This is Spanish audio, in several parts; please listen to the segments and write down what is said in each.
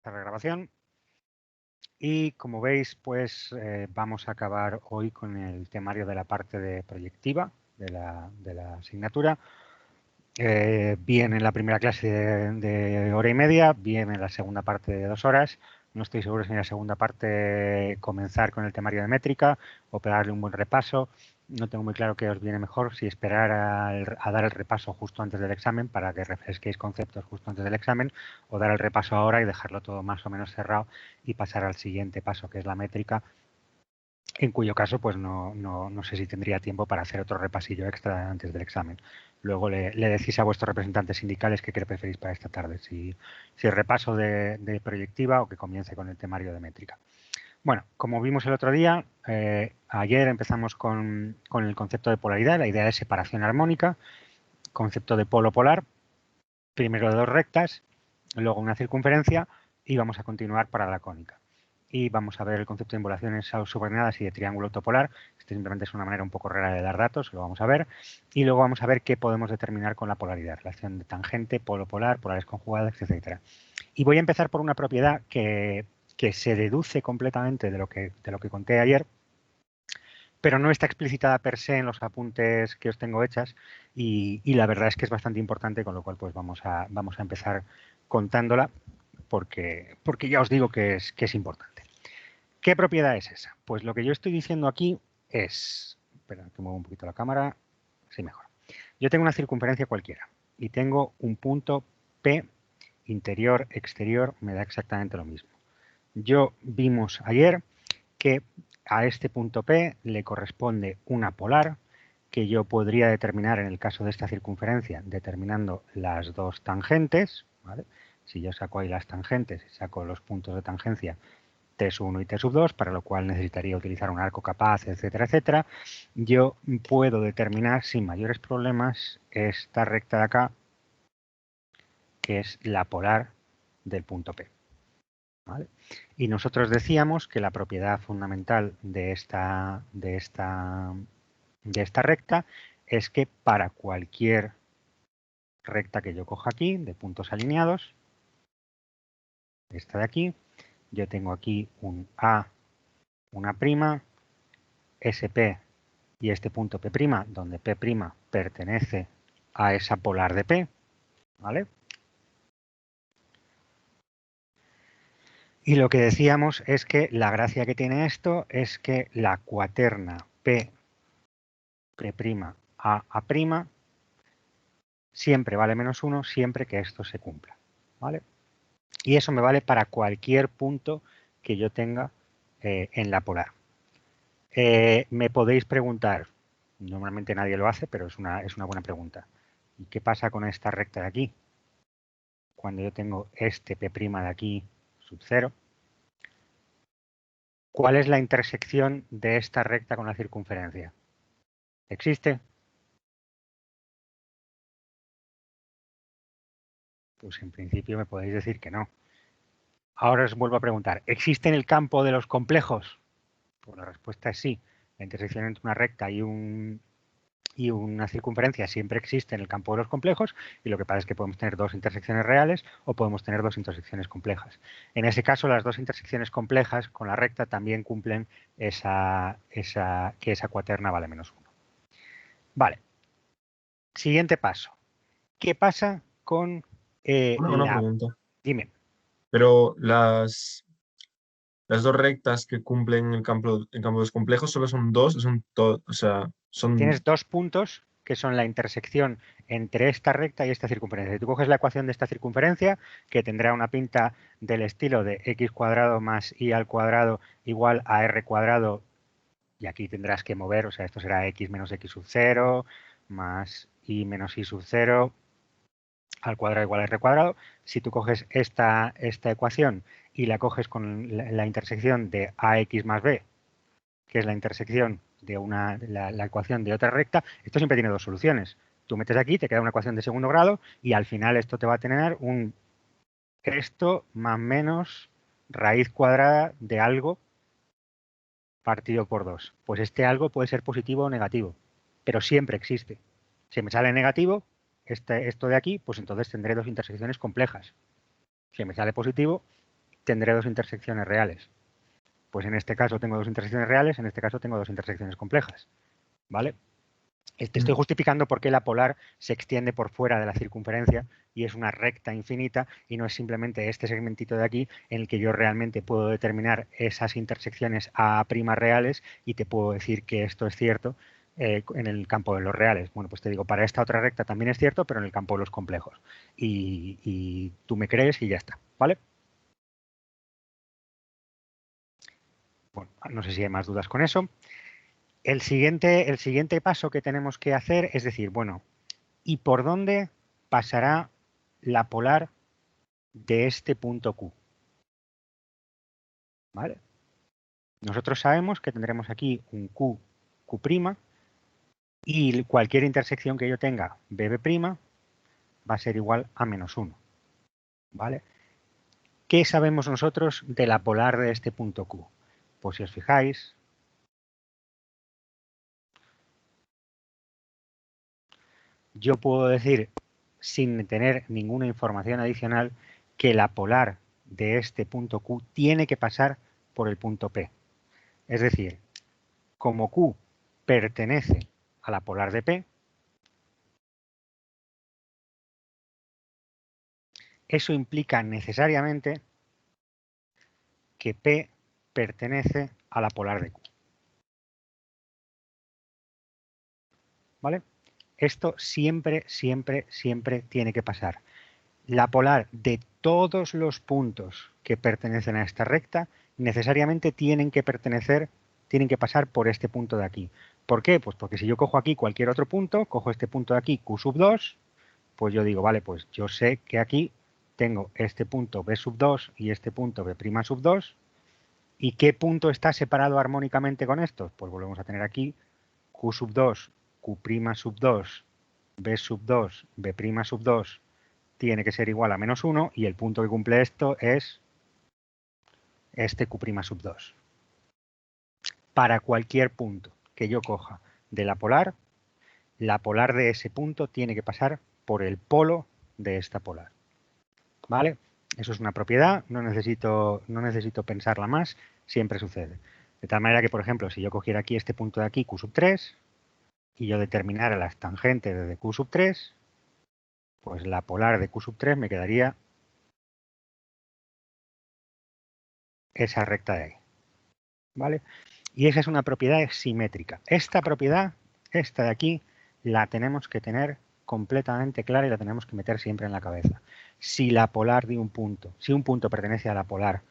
La grabación. Y como veis, pues vamos a acabar hoy con el temario de la parte de proyectiva de la asignatura. Bien en la primera clase de hora y media, bien en la segunda parte de 2 horas. No estoy seguro si en la segunda parte comenzar con el temario de métrica o pegarle un buen repaso. No tengo muy claro qué os viene mejor, si esperar a dar el repaso justo antes del examen para que refresquéis conceptos justo antes del examen, o dar el repaso ahora y dejarlo todo más o menos cerrado y pasar al siguiente paso, que es la métrica, en cuyo caso pues no sé si tendría tiempo para hacer otro repasillo extra antes del examen. Luego le decís a vuestros representantes sindicales qué preferís para esta tarde, si repaso de proyectiva o que comience con el temario de métrica. Bueno, como vimos el otro día, ayer empezamos con el concepto de polaridad, la idea de separación armónica, concepto de polo polar, primero de 2 rectas, luego una circunferencia y vamos a continuar para la cónica. Y vamos a ver el concepto de involuciones subordinadas y de triángulo autopolar. Este simplemente es una manera un poco rara de dar datos, lo vamos a ver. Y luego vamos a ver qué podemos determinar con la polaridad, relación de tangente, polo polar, polares conjugadas, etc. Y voy a empezar por una propiedad que se deduce completamente de lo que conté ayer, pero no está explicitada per se en los apuntes que os tengo hechas y la verdad es que es bastante importante, con lo cual pues vamos a empezar contándola porque ya os digo que es importante. ¿Qué propiedad es esa? Pues lo que yo estoy diciendo aquí es... Espera, que muevo un poquito la cámara. Sí, mejor. Yo tengo una circunferencia cualquiera y tengo un punto P, interior, exterior, me da exactamente lo mismo. Vimos ayer que a este punto P le corresponde una polar que yo podría determinar en el caso de esta circunferencia determinando las dos tangentes, ¿vale? Si yo saco ahí las tangentes y saco los puntos de tangencia T1 y T2, para lo cual necesitaría utilizar un arco capaz, etcétera, etcétera, yo puedo determinar sin mayores problemas esta recta de acá, que es la polar del punto P. ¿Vale? Y nosotros decíamos que la propiedad fundamental de esta recta es que para cualquier recta que yo coja aquí, de puntos alineados, esta de aquí, yo tengo aquí un A, una prima, SP y este punto P', donde P' pertenece a esa polar de P, ¿vale? Y lo que decíamos es que la gracia que tiene esto es que la cuaterna P', A', siempre vale menos 1 siempre que esto se cumpla, ¿vale? Y eso me vale para cualquier punto que yo tenga en la polar. Me podéis preguntar, normalmente nadie lo hace, pero es una buena pregunta. ¿Y qué pasa con esta recta de aquí? Cuando yo tengo este P' de aquí sub 0, ¿cuál es la intersección de esta recta con la circunferencia? ¿Existe? Pues en principio me podéis decir que no. Ahora os vuelvo a preguntar, ¿existe en el campo de los complejos? Pues la respuesta es sí. La intersección entre una recta y una circunferencia siempre existe en el campo de los complejos, y lo que pasa es que podemos tener dos intersecciones reales o podemos tener dos intersecciones complejas. En ese caso, las dos intersecciones complejas con la recta también cumplen que esa cuaterna vale menos 1. Vale. Siguiente paso. ¿Qué pasa con Una pregunta. Dime. Pero las dos rectas que cumplen el campo de los complejos solo son dos, o sea, Tienes son... dos puntos que son la intersección entre esta recta y esta circunferencia. Si tú coges la ecuación de esta circunferencia, que tendrá una pinta del estilo de x cuadrado más y al cuadrado igual a r cuadrado, y aquí tendrás que mover, o sea, esto será x menos x sub 0 más y menos y sub 0 al cuadrado igual a r cuadrado. Si tú coges esta ecuación y la coges con la intersección de ax más b, que es la intersección de la ecuación de otra recta, esto siempre tiene dos soluciones. Tú metes aquí, te queda una ecuación de segundo grado y al final esto te va a tener esto más menos raíz cuadrada de algo partido por 2. Pues este algo puede ser positivo o negativo, pero siempre existe. Si me sale negativo, esto de aquí, pues entonces tendré dos intersecciones complejas. Si me sale positivo, tendré dos intersecciones reales. Pues en este caso tengo dos intersecciones reales, en este caso tengo dos intersecciones complejas. ¿Vale? Te estoy justificando por qué la polar se extiende por fuera de la circunferencia y es una recta infinita y no es simplemente este segmentito de aquí en el que yo realmente puedo determinar esas intersecciones A' reales y te puedo decir que esto es cierto en el campo de los reales. Bueno, pues te digo, para esta otra recta también es cierto, pero en el campo de los complejos. Y tú me crees y ya está, ¿vale? Bueno, no sé si hay más dudas con eso. El siguiente paso que tenemos que hacer es decir, bueno, ¿y por dónde pasará la polar de este punto Q? ¿Vale? Nosotros sabemos que tendremos aquí un Q, Q' y cualquier intersección que yo tenga BB' va a ser igual a -1. ¿Vale? ¿Qué sabemos nosotros de la polar de este punto Q? Pues si os fijáis, yo puedo decir, sin tener ninguna información adicional, que la polar de este punto Q tiene que pasar por el punto P. Es decir, como Q pertenece a la polar de P, eso implica necesariamente que P pertenece a la polar de Q. ¿Vale? Esto siempre, siempre, siempre tiene que pasar. La polar de todos los puntos que pertenecen a esta recta necesariamente tienen que pasar por este punto de aquí. ¿Por qué? Pues porque si yo cojo aquí cualquier otro punto, cojo este punto de aquí, Q2, pues yo digo, vale, pues yo sé que aquí tengo este punto B2 y este punto B'2. ¿Y qué punto está separado armónicamente con estos? Pues volvemos a tener aquí Q2, Q'2, B2, B'2 tiene que ser igual a -1 y el punto que cumple esto es este Q'2. Para cualquier punto que yo coja de la polar de ese punto tiene que pasar por el polo de esta polar. ¿Vale? Eso es una propiedad, no necesito pensarla más, siempre sucede. De tal manera que, por ejemplo, si yo cogiera aquí este punto de aquí, Q3, y yo determinara las tangentes de Q3, pues la polar de Q3 me quedaría esa recta de ahí. ¿Vale? Y esa es una propiedad simétrica. Esta propiedad, esta de aquí, la tenemos que tener completamente clara y la tenemos que meter siempre en la cabeza. Si la polar de un punto, si un punto pertenece a la polar,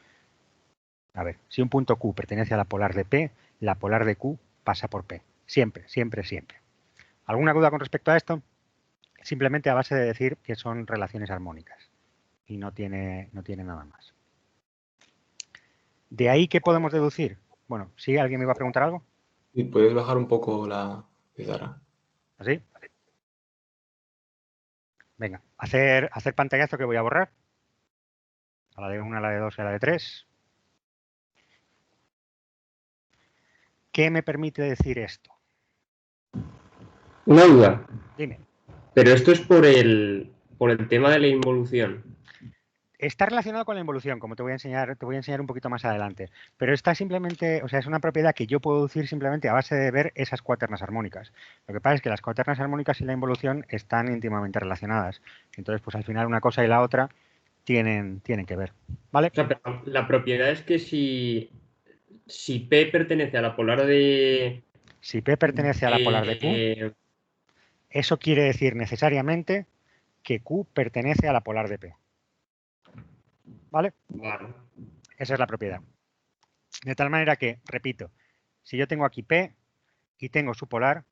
si un punto Q pertenece a la polar de P, la polar de Q pasa por P. Siempre, siempre, siempre. ¿Alguna duda con respecto a esto? Simplemente a base de decir que son relaciones armónicas y no tiene nada más. ¿De ahí qué podemos deducir? Bueno, ¿sí? ¿Alguien me iba a preguntar algo? ¿Y puedes bajar un poco la pizarra? ¿Así? Venga, hacer pantallazo que voy a borrar. A la de 1, a la de 2 y a la de 3. ¿Qué me permite decir esto? Una duda, Dime. pero esto es por el tema de la involución. Está relacionado con la involución, como te voy a enseñar un poquito más adelante. Pero está simplemente, o sea, es una propiedad que yo puedo deducir simplemente a base de ver esas cuaternas armónicas. Lo que pasa es que las cuaternas armónicas y la involución están íntimamente relacionadas. Entonces, pues al final una cosa y la otra tienen que ver. ¿Vale? O sea, pero la propiedad es que si P pertenece a la polar de, Si P pertenece a la polar de Q, de- eso quiere decir necesariamente que Q pertenece a la polar de P. ¿Vale? Vale. Esa es la propiedad. De tal manera que, repito, si yo tengo aquí P y tengo su polar,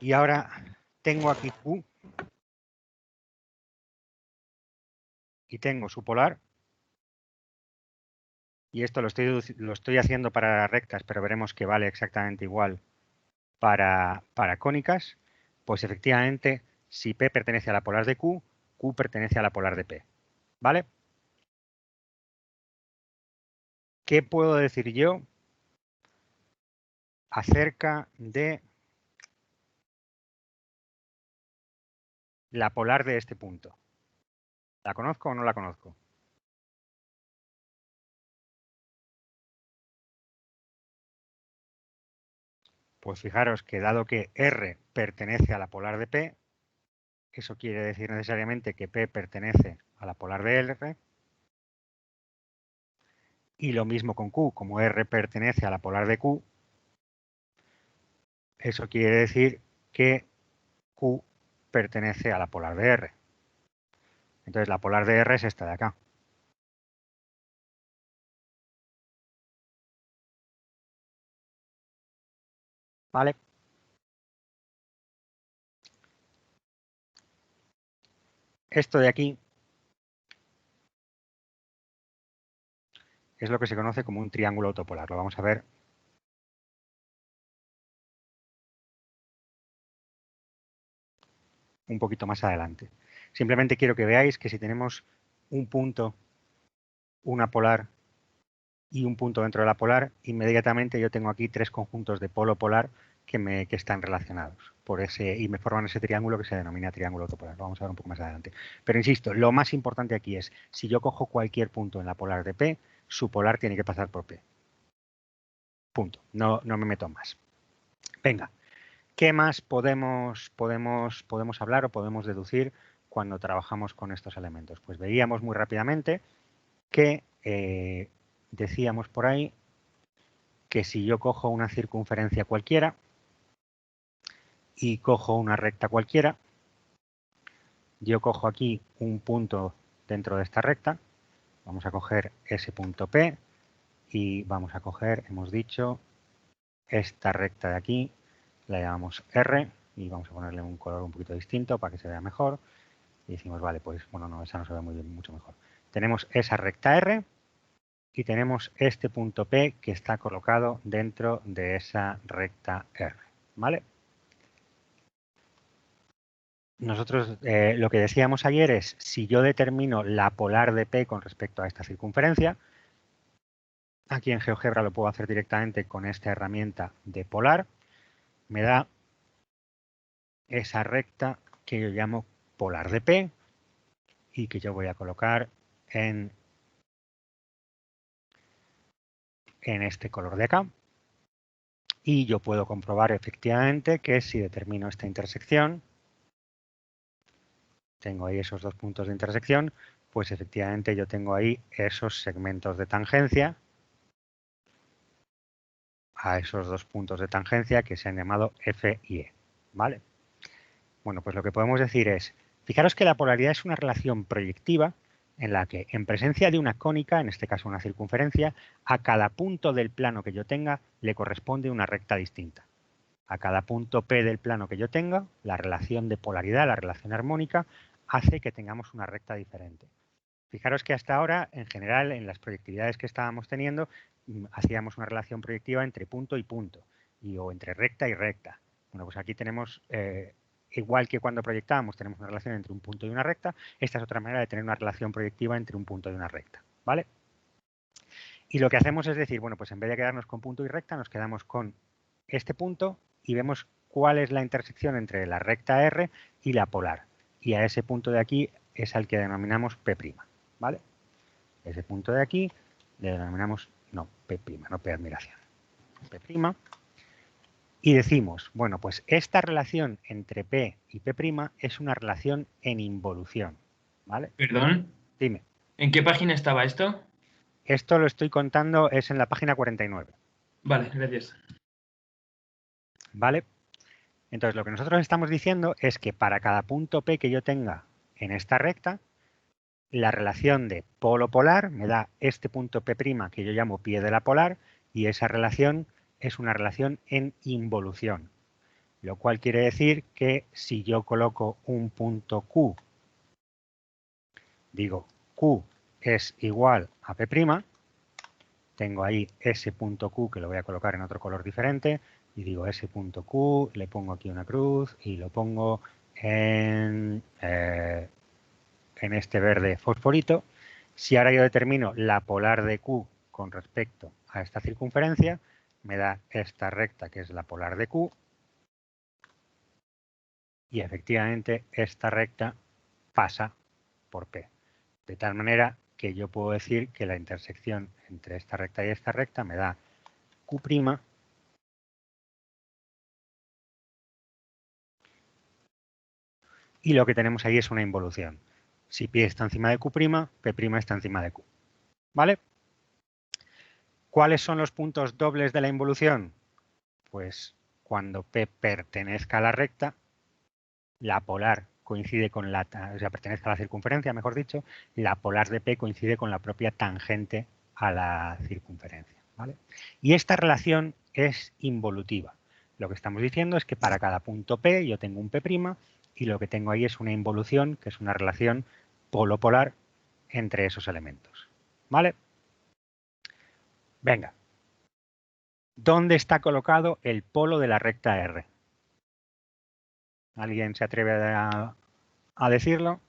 y ahora tengo aquí Q y tengo su polar, y esto lo estoy haciendo para rectas, pero veremos que vale exactamente igual para cónicas, pues efectivamente, si P pertenece a la polar de Q, Q pertenece a la polar de P. ¿Vale? ¿Qué puedo decir yo acerca de la polar de este punto. ¿La conozco o no la conozco? Pues fijaros que dado que R pertenece a la polar de P, eso quiere decir necesariamente que P pertenece a la polar de R. Y lo mismo con Q, como R pertenece a la polar de Q, eso quiere decir que Q pertenece a la polar de R. Entonces la polar de R es esta de acá. ¿Vale? Esto de aquí es lo que se conoce como un triángulo autopolar. Lo vamos a ver un poquito más adelante. Simplemente quiero que veáis que si tenemos un punto, una polar y un punto dentro de la polar, inmediatamente yo tengo aquí tres conjuntos de polo polar que están relacionados por ese, y me forman ese triángulo que se denomina triángulo autopolar. Lo vamos a ver un poco más adelante. Pero insisto, lo más importante aquí es, si yo cojo cualquier punto en la polar de P, su polar tiene que pasar por P. Punto. No me meto más. Venga, ¿qué más podemos hablar o podemos deducir cuando trabajamos con estos elementos? Pues veíamos muy rápidamente que decíamos por ahí que si yo cojo una circunferencia cualquiera y cojo una recta cualquiera, yo cojo aquí un punto dentro de esta recta, vamos a coger ese punto P y vamos a coger, hemos dicho, esta recta de aquí, la llamamos R y vamos a ponerle un color un poquito distinto para que se vea mejor. Y decimos, vale, pues bueno, no, esa no se ve muy bien, mucho mejor. Tenemos esa recta R y tenemos este punto P que está colocado dentro de esa recta R, ¿vale? Nosotros lo que decíamos ayer es, si yo determino la polar de P con respecto a esta circunferencia, aquí en GeoGebra lo puedo hacer directamente con esta herramienta de polar, me da esa recta que yo llamo polar de P y que yo voy a colocar en este color de acá. Y yo puedo comprobar efectivamente que si determino esta intersección, tengo ahí esos dos puntos de intersección, pues efectivamente yo tengo ahí esos segmentos de tangencia a esos dos puntos de tangencia que se han llamado F y E, ¿vale? Bueno, pues lo que podemos decir es, fijaros que la polaridad es una relación proyectiva en la que, en presencia de una cónica, en este caso una circunferencia, a cada punto del plano que yo tenga le corresponde una recta distinta. A cada punto P del plano que yo tenga, la relación de polaridad, la relación armónica, hace que tengamos una recta diferente. Fijaros que hasta ahora, en general, en las proyectividades que estábamos teniendo, hacíamos una relación proyectiva entre punto y punto, o entre recta y recta. Bueno, pues aquí tenemos, igual que cuando proyectábamos, tenemos una relación entre un punto y una recta, esta es otra manera de tener una relación proyectiva entre un punto y una recta, ¿vale? Y lo que hacemos es decir, bueno, pues en vez de quedarnos con punto y recta, nos quedamos con este punto y vemos cuál es la intersección entre la recta R y la polar. Y a ese punto de aquí es al que denominamos P', ¿vale? Ese punto de aquí le denominamos, no, P', no P admiración, P'. Y decimos, bueno, pues esta relación entre P y P' es una relación en involución, ¿vale? Perdón, Dime. ¿en qué página estaba esto? Esto lo estoy contando, es en la página 49. Vale, gracias. ¿Vale? Entonces, lo que nosotros estamos diciendo es que para cada punto P que yo tenga en esta recta, la relación de polo polar me da este punto P' que yo llamo pie de la polar y esa relación es una relación en involución. Lo cual quiere decir que si yo coloco un punto Q, digo Q es igual a P', tengo ahí ese punto Q que lo voy a colocar en otro color diferente y digo ese punto Q, le pongo aquí una cruz y lo pongo en este verde fosforito. Si ahora yo determino la polar de Q con respecto a esta circunferencia, me da esta recta que es la polar de Q. y efectivamente ', recta pasa por P. De tal manera que yo puedo decir que la intersección entre esta recta y esta recta me da Q'. Y lo que tenemos ahí es una involución. Si P está encima de Q', P' está encima de Q. ¿Vale? ¿Cuáles son los puntos dobles de la involución? Pues cuando P pertenezca a la recta, la polar coincide con la, o sea, pertenezca a la circunferencia, mejor dicho, la polar de P coincide con la propia tangente a la circunferencia. ¿Vale? Y esta relación es involutiva. Lo que estamos diciendo es que para cada punto P yo tengo un P' y lo que tengo ahí es una involución, que es una relación polo-polar entre esos elementos. ¿Vale? Venga. ¿Dónde está colocado el polo de la recta R? ¿Alguien se atreve a decirlo?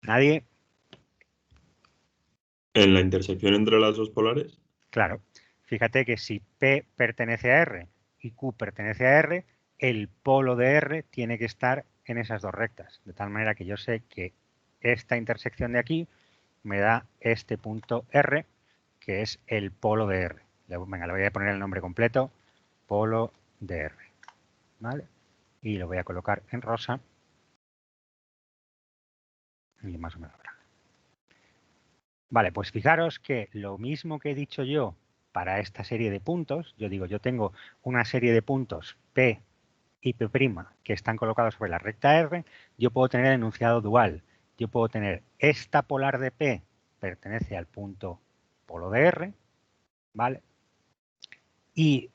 ¿Nadie? ¿En la intersección entre las dos polares? Claro. Fíjate que si P pertenece a R y Q pertenece a R, el polo de R tiene que estar en esas dos rectas. De tal manera que yo sé que esta intersección de aquí me da este punto R, que es el polo de R. Venga, le voy a poner el nombre completo, polo de R. ¿Vale? Y lo voy a colocar en rosa. Y más o menos habrá. Vale, pues fijaros que lo mismo que he dicho yo para esta serie de puntos, yo digo, yo tengo una serie de puntos P y P' que están colocados sobre la recta R, yo puedo tener el enunciado dual. Yo puedo tener esta polar de P pertenece al punto polo de R, ¿vale? Y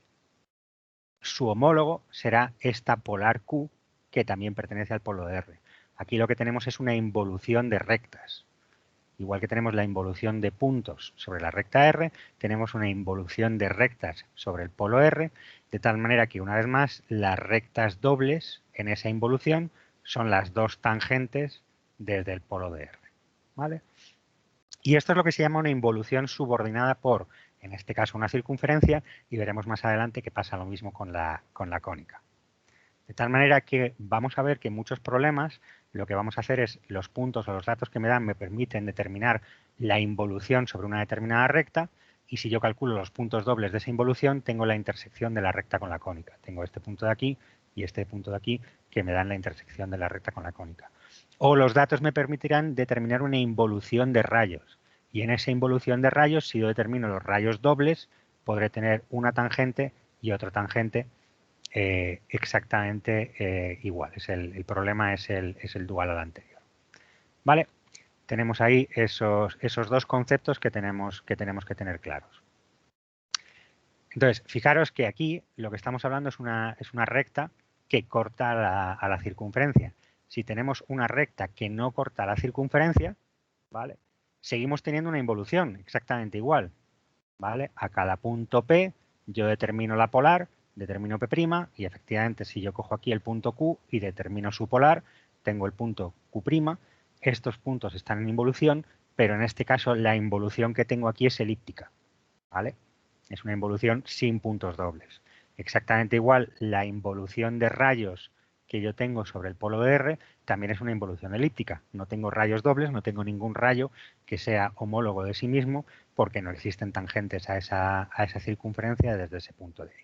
su homólogo será esta polar Q, que también pertenece al polo de R. Aquí lo que tenemos es una involución de rectas. Igual que tenemos la involución de puntos sobre la recta R, tenemos una involución de rectas sobre el polo R, de tal manera que, una vez más, las rectas dobles en esa involución son las dos tangentes desde el polo de R. ¿Vale? Y esto es lo que se llama una involución subordinada por, en este caso, una circunferencia, y veremos más adelante que pasa lo mismo con la cónica. De tal manera que vamos a ver que en muchos problemas lo que vamos a hacer es los puntos o los datos que me dan me permiten determinar la involución sobre una determinada recta, y si yo calculo los puntos dobles de esa involución tengo la intersección de la recta con la cónica. Tengo este punto de aquí y este punto de aquí que me dan la intersección de la recta con la cónica. O los datos me permitirán determinar una involución de rayos, y en esa involución de rayos, si yo determino los rayos dobles, podré tener una tangente y otra tangente exactamente igual. El problema es el dual al anterior. ¿Vale? Tenemos ahí esos dos conceptos que tenemos que tener claros. Entonces, fijaros que aquí lo que estamos hablando es una recta que corta a la circunferencia. Si tenemos una recta que no corta la circunferencia, ¿vale? Seguimos teniendo una involución exactamente igual. ¿Vale? A cada punto P yo determino la polar, determino P' y efectivamente si yo cojo aquí el punto Q y determino su polar, tengo el punto Q'. Estos puntos están en involución, pero en este caso la involución que tengo aquí es elíptica. ¿Vale? Es una involución sin puntos dobles. Exactamente igual, la involución de rayos que yo tengo sobre el polo de R también es una involución elíptica. No tengo rayos dobles, no tengo ningún rayo que sea homólogo de sí mismo porque no existen tangentes a esa circunferencia desde ese punto de ahí.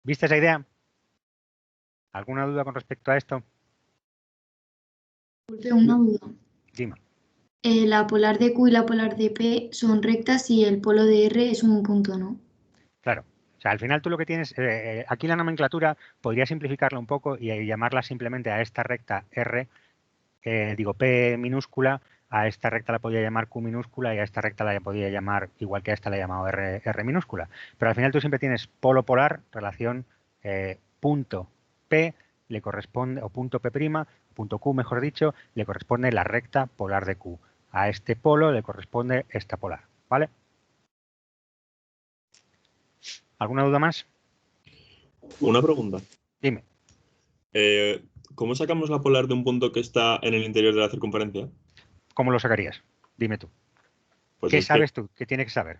¿Viste esa idea? ¿Alguna duda con respecto a esto? Una duda. Dime. La polar de Q y la polar de P son rectas y el polo de R es un punto, ¿no? Claro. O sea, al final tú lo que tienes, aquí la nomenclatura podría simplificarla un poco y llamarla simplemente a esta recta R, digo P minúscula, a esta recta la podía llamar Q minúscula y a esta recta la podía llamar, igual que a esta la he llamado R minúscula. Pero al final tú siempre tienes polo polar, relación punto P le corresponde, o punto P', punto Q mejor dicho, le corresponde la recta polar de Q. A este polo le corresponde esta polar, ¿vale? ¿Alguna duda más? Una pregunta. Dime. ¿Cómo sacamos la polar de un punto que está en el interior de la circunferencia? ¿Cómo lo sacarías? Dime tú. Pues ¿Qué es sabes tú? ¿Qué tiene que saber?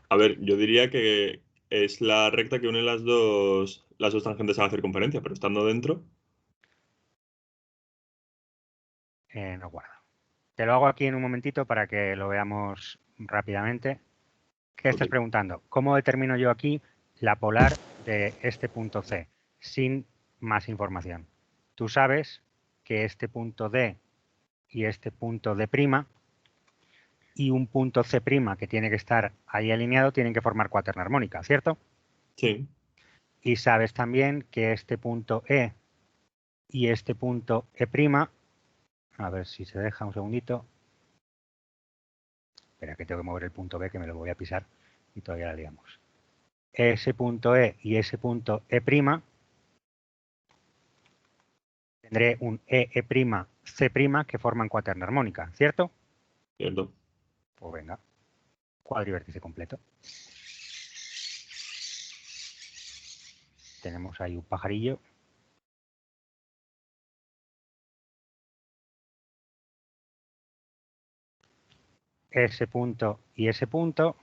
A ver, yo diría que es la recta que une las dos tangentes a la circunferencia, pero estando dentro. No guarda. Te lo hago aquí en un momentito para que lo veamos rápidamente. ¿Qué estás Ok. preguntando? ¿Cómo determino yo aquí la polar de este punto C sin más información? Tú sabes que este punto D y este punto D' y un punto C' que tiene que estar ahí alineado tienen que formar cuaterna armónica, ¿cierto? Sí. Y sabes también que este punto E y este punto E', a ver si se deja un segundito. Espera, que tengo que mover el punto B, que me lo voy a pisar y todavía la liamos. Ese punto E y ese punto E', tendré un E', C' que forman cuaterna armónica, ¿cierto? Cierto. Pues venga, cuadrivértice completo. Tenemos ahí un pajarillo. Ese punto y ese punto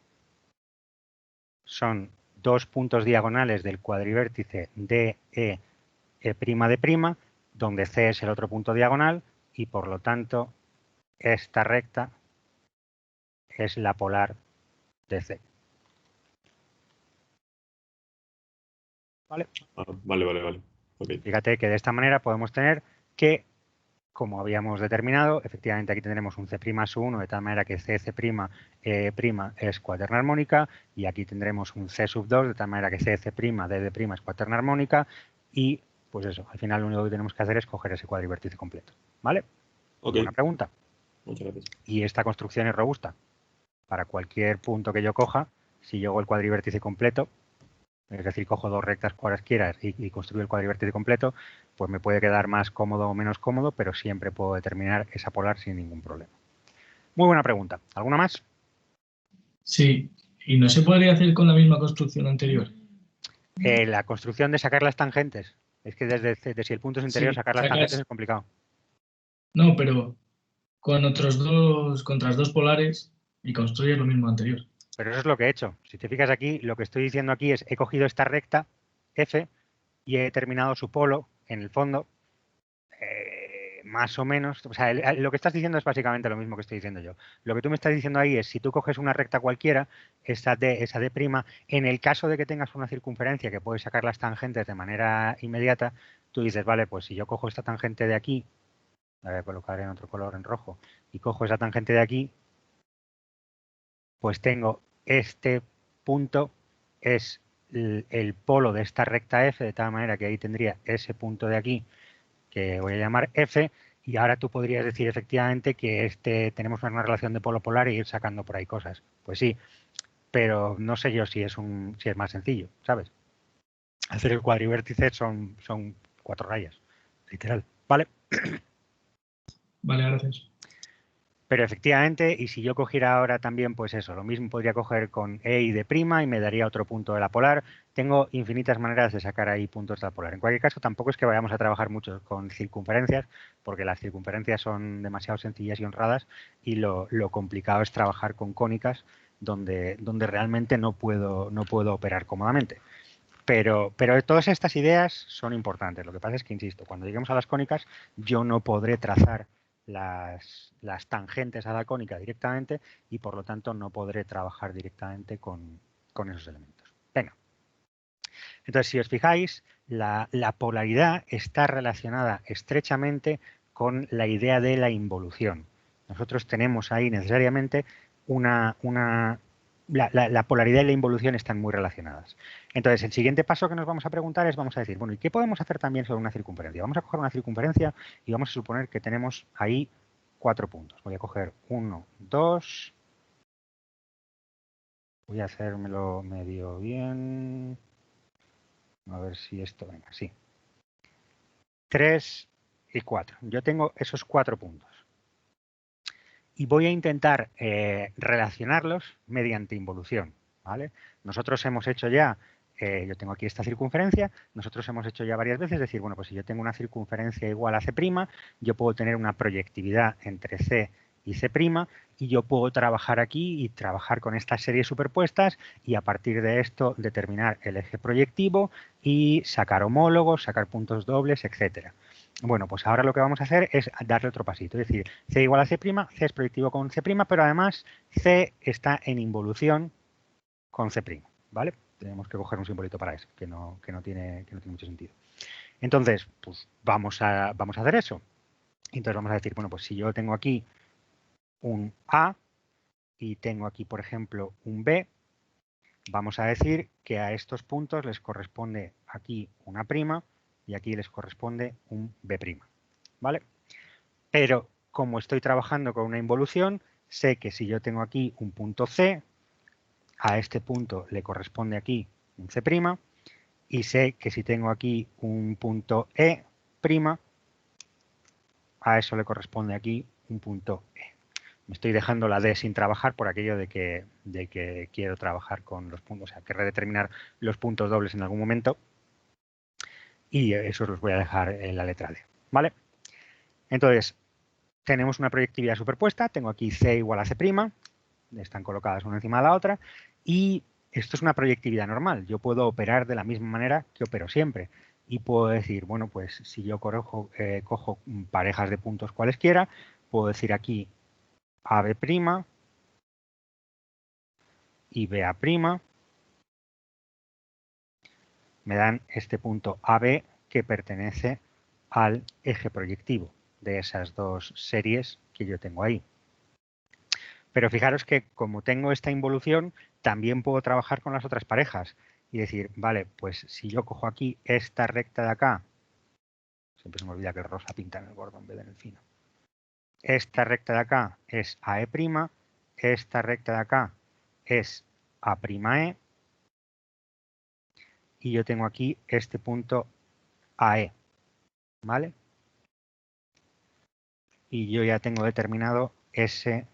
son dos puntos diagonales del cuadrivértice DE, E', donde C es el otro punto diagonal y por lo tanto esta recta es la polar de C. ¿Vale? Ah, vale. Ok. Fíjate que de esta manera podemos tener que, como habíamos determinado, efectivamente aquí tendremos un C'(1) de tal manera que CC' es cuaterna armónica y aquí tendremos un C2 de tal manera que CC', DD' es cuaterna armónica y pues eso, al final lo único que tenemos que hacer es coger ese cuadrivértice completo. ¿Vale? Ok. Buena pregunta. Muchas gracias. Y esta construcción es robusta. Para cualquier punto que yo coja, si yo hago el cuadrivértice completo, es decir, cojo dos rectas cualesquiera y construyo el cuadrivértice completo, pues me puede quedar más cómodo o menos cómodo, pero siempre puedo determinar esa polar sin ningún problema. Muy buena pregunta. ¿Alguna más? Sí, ¿y no se podría hacer con la misma construcción anterior? La construcción de sacar las tangentes. Es que desde si el punto es interior, Sí, sacar las tangentes es complicado. No, pero con otras dos polares y construyes lo mismo anterior. Pero eso es lo que he hecho. Si te fijas aquí, lo que estoy diciendo aquí es, he cogido esta recta, F, y he determinado su polo en el fondo, más o menos. O sea, lo que estás diciendo es básicamente lo mismo que estoy diciendo yo. Lo que tú me estás diciendo ahí es, si tú coges una recta cualquiera, esa D', en el caso de que tengas una circunferencia que puedes sacar las tangentes de manera inmediata, tú dices, vale, pues si yo cojo esta tangente de aquí, la voy a colocar en otro color, en rojo, y cojo esa tangente de aquí, pues tengo este punto, es el polo de esta recta F, de tal manera que ahí tendría ese punto de aquí, que voy a llamar F, y ahora tú podrías decir efectivamente que tenemos una relación de polo polar e ir sacando por ahí cosas. Pues sí, pero no sé yo si es más sencillo, ¿sabes? Hacer el cuadrivértice son 4 rayas, literal, ¿vale? Vale, gracias. Pero efectivamente, y si yo cogiera ahora también, pues eso, lo mismo podría coger con E y D' y me daría otro punto de la polar. Tengo infinitas maneras de sacar ahí puntos de la polar. En cualquier caso, tampoco es que vayamos a trabajar mucho con circunferencias, porque las circunferencias son demasiado sencillas y honradas, y lo complicado es trabajar con cónicas, donde realmente no puedo operar cómodamente. Pero todas estas ideas son importantes. Lo que pasa es que, insisto, cuando lleguemos a las cónicas, yo no podré trazar las tangentes a la cónica directamente y por lo tanto no podré trabajar directamente con esos elementos. Venga. Entonces, si os fijáis, la polaridad está relacionada estrechamente con la idea de la involución. Nosotros tenemos ahí necesariamente la polaridad y la involución están muy relacionadas. Entonces, el siguiente paso que nos vamos a preguntar es, vamos a decir, bueno, ¿y qué podemos hacer también sobre una circunferencia? Vamos a coger una circunferencia y vamos a suponer que tenemos ahí 4 puntos. Voy a coger 1, 2. Voy a hacérmelo medio bien. A ver si esto, venga, sí. 3 y 4. Yo tengo esos 4 puntos. Y voy a intentar relacionarlos mediante involución, ¿vale? Nosotros hemos hecho ya, yo tengo aquí esta circunferencia, nosotros hemos hecho ya varias veces, decir, bueno, pues si yo tengo una circunferencia igual a C', yo puedo tener una proyectividad entre C y C', y yo puedo trabajar aquí y trabajar con estas series superpuestas y a partir de esto determinar el eje proyectivo y sacar homólogos, sacar puntos dobles, etcétera. Bueno, pues ahora lo que vamos a hacer es darle otro pasito, es decir, C igual a C', C es proyectivo con C', pero además C está en involución con C', ¿vale? Tenemos que coger un simbolito para eso, que no tiene mucho sentido. Entonces, pues vamos a hacer eso. Entonces vamos a decir, bueno, pues si yo tengo aquí un A y tengo aquí, por ejemplo, un B, vamos a decir que a estos puntos les corresponde aquí una prima y aquí les corresponde un B', ¿vale? Pero como estoy trabajando con una involución, sé que si yo tengo aquí un punto C, a este punto le corresponde aquí un C', y sé que si tengo aquí un punto E', a eso le corresponde aquí un punto E. Me estoy dejando la D sin trabajar por aquello de que quiero trabajar con los puntos, o sea, querré determinar los puntos dobles en algún momento y eso los voy a dejar en la letra D, ¿vale? Entonces, tenemos una proyectividad superpuesta, tengo aquí C igual a C', están colocadas una encima de la otra y esto es una proyectividad normal. Yo puedo operar de la misma manera que opero siempre y puedo decir, bueno, pues si yo cojo parejas de puntos cualesquiera, puedo decir aquí AB' y BA', me dan este punto AB que pertenece al eje proyectivo de esas dos series que yo tengo ahí. Pero fijaros que como tengo esta involución, también puedo trabajar con las otras parejas y decir, vale, pues si yo cojo aquí esta recta de acá, siempre se me olvida que el rosa pinta en el gordo en vez de en el fino. Esta recta de acá es AE', esta recta de acá es A'E, y yo tengo aquí este punto AE, ¿vale? Y yo ya tengo determinado ese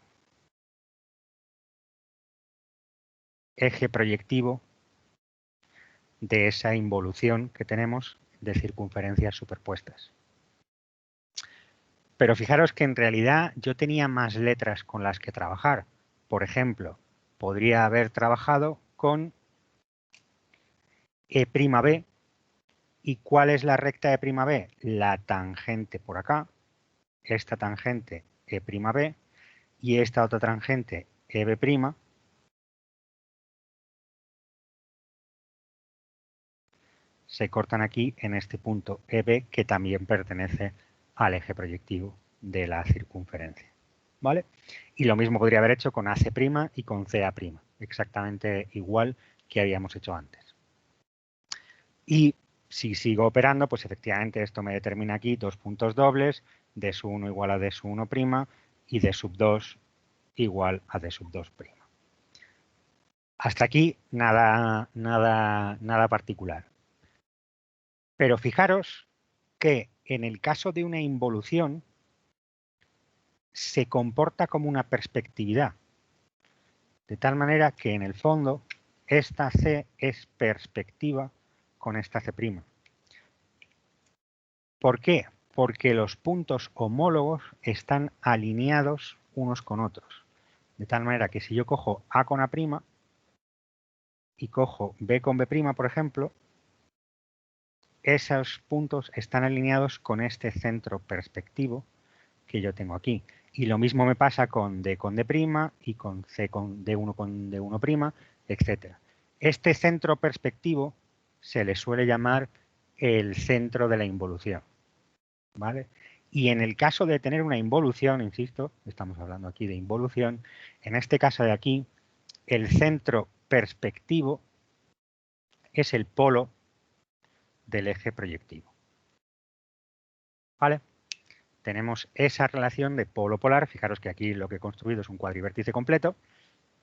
eje proyectivo de esa involución que tenemos de circunferencias superpuestas. Pero fijaros que en realidad yo tenía más letras con las que trabajar. Por ejemplo, podría haber trabajado con E'B. ¿Y cuál es la recta E'B? La tangente por acá, esta tangente E'B y esta otra tangente EB', se cortan aquí en este punto EB que también pertenece al eje proyectivo de la circunferencia, ¿vale? Y lo mismo podría haber hecho con AC' y con CA', exactamente igual que habíamos hecho antes. Y si sigo operando, pues efectivamente esto me determina aquí dos puntos dobles, D1 igual a D1' y D2 igual a D2'. Hasta aquí nada particular. Pero fijaros que en el caso de una involución se comporta como una perspectividad, de tal manera que en el fondo esta C es perspectiva con esta C'. ¿Por qué? Porque los puntos homólogos están alineados unos con otros, de tal manera que si yo cojo A con A' y cojo B con B', por ejemplo, esos puntos están alineados con este centro perspectivo que yo tengo aquí. Y lo mismo me pasa con D con D' y con C con D1', etc. Este centro perspectivo se le suele llamar el centro de la involución, ¿vale? Y en el caso de tener una involución, insisto, estamos hablando aquí de involución, en este caso de aquí, el centro perspectivo es el polo del eje proyectivo, ¿vale? Tenemos esa relación de polo polar, fijaros que aquí lo que he construido es un cuadrivértice completo,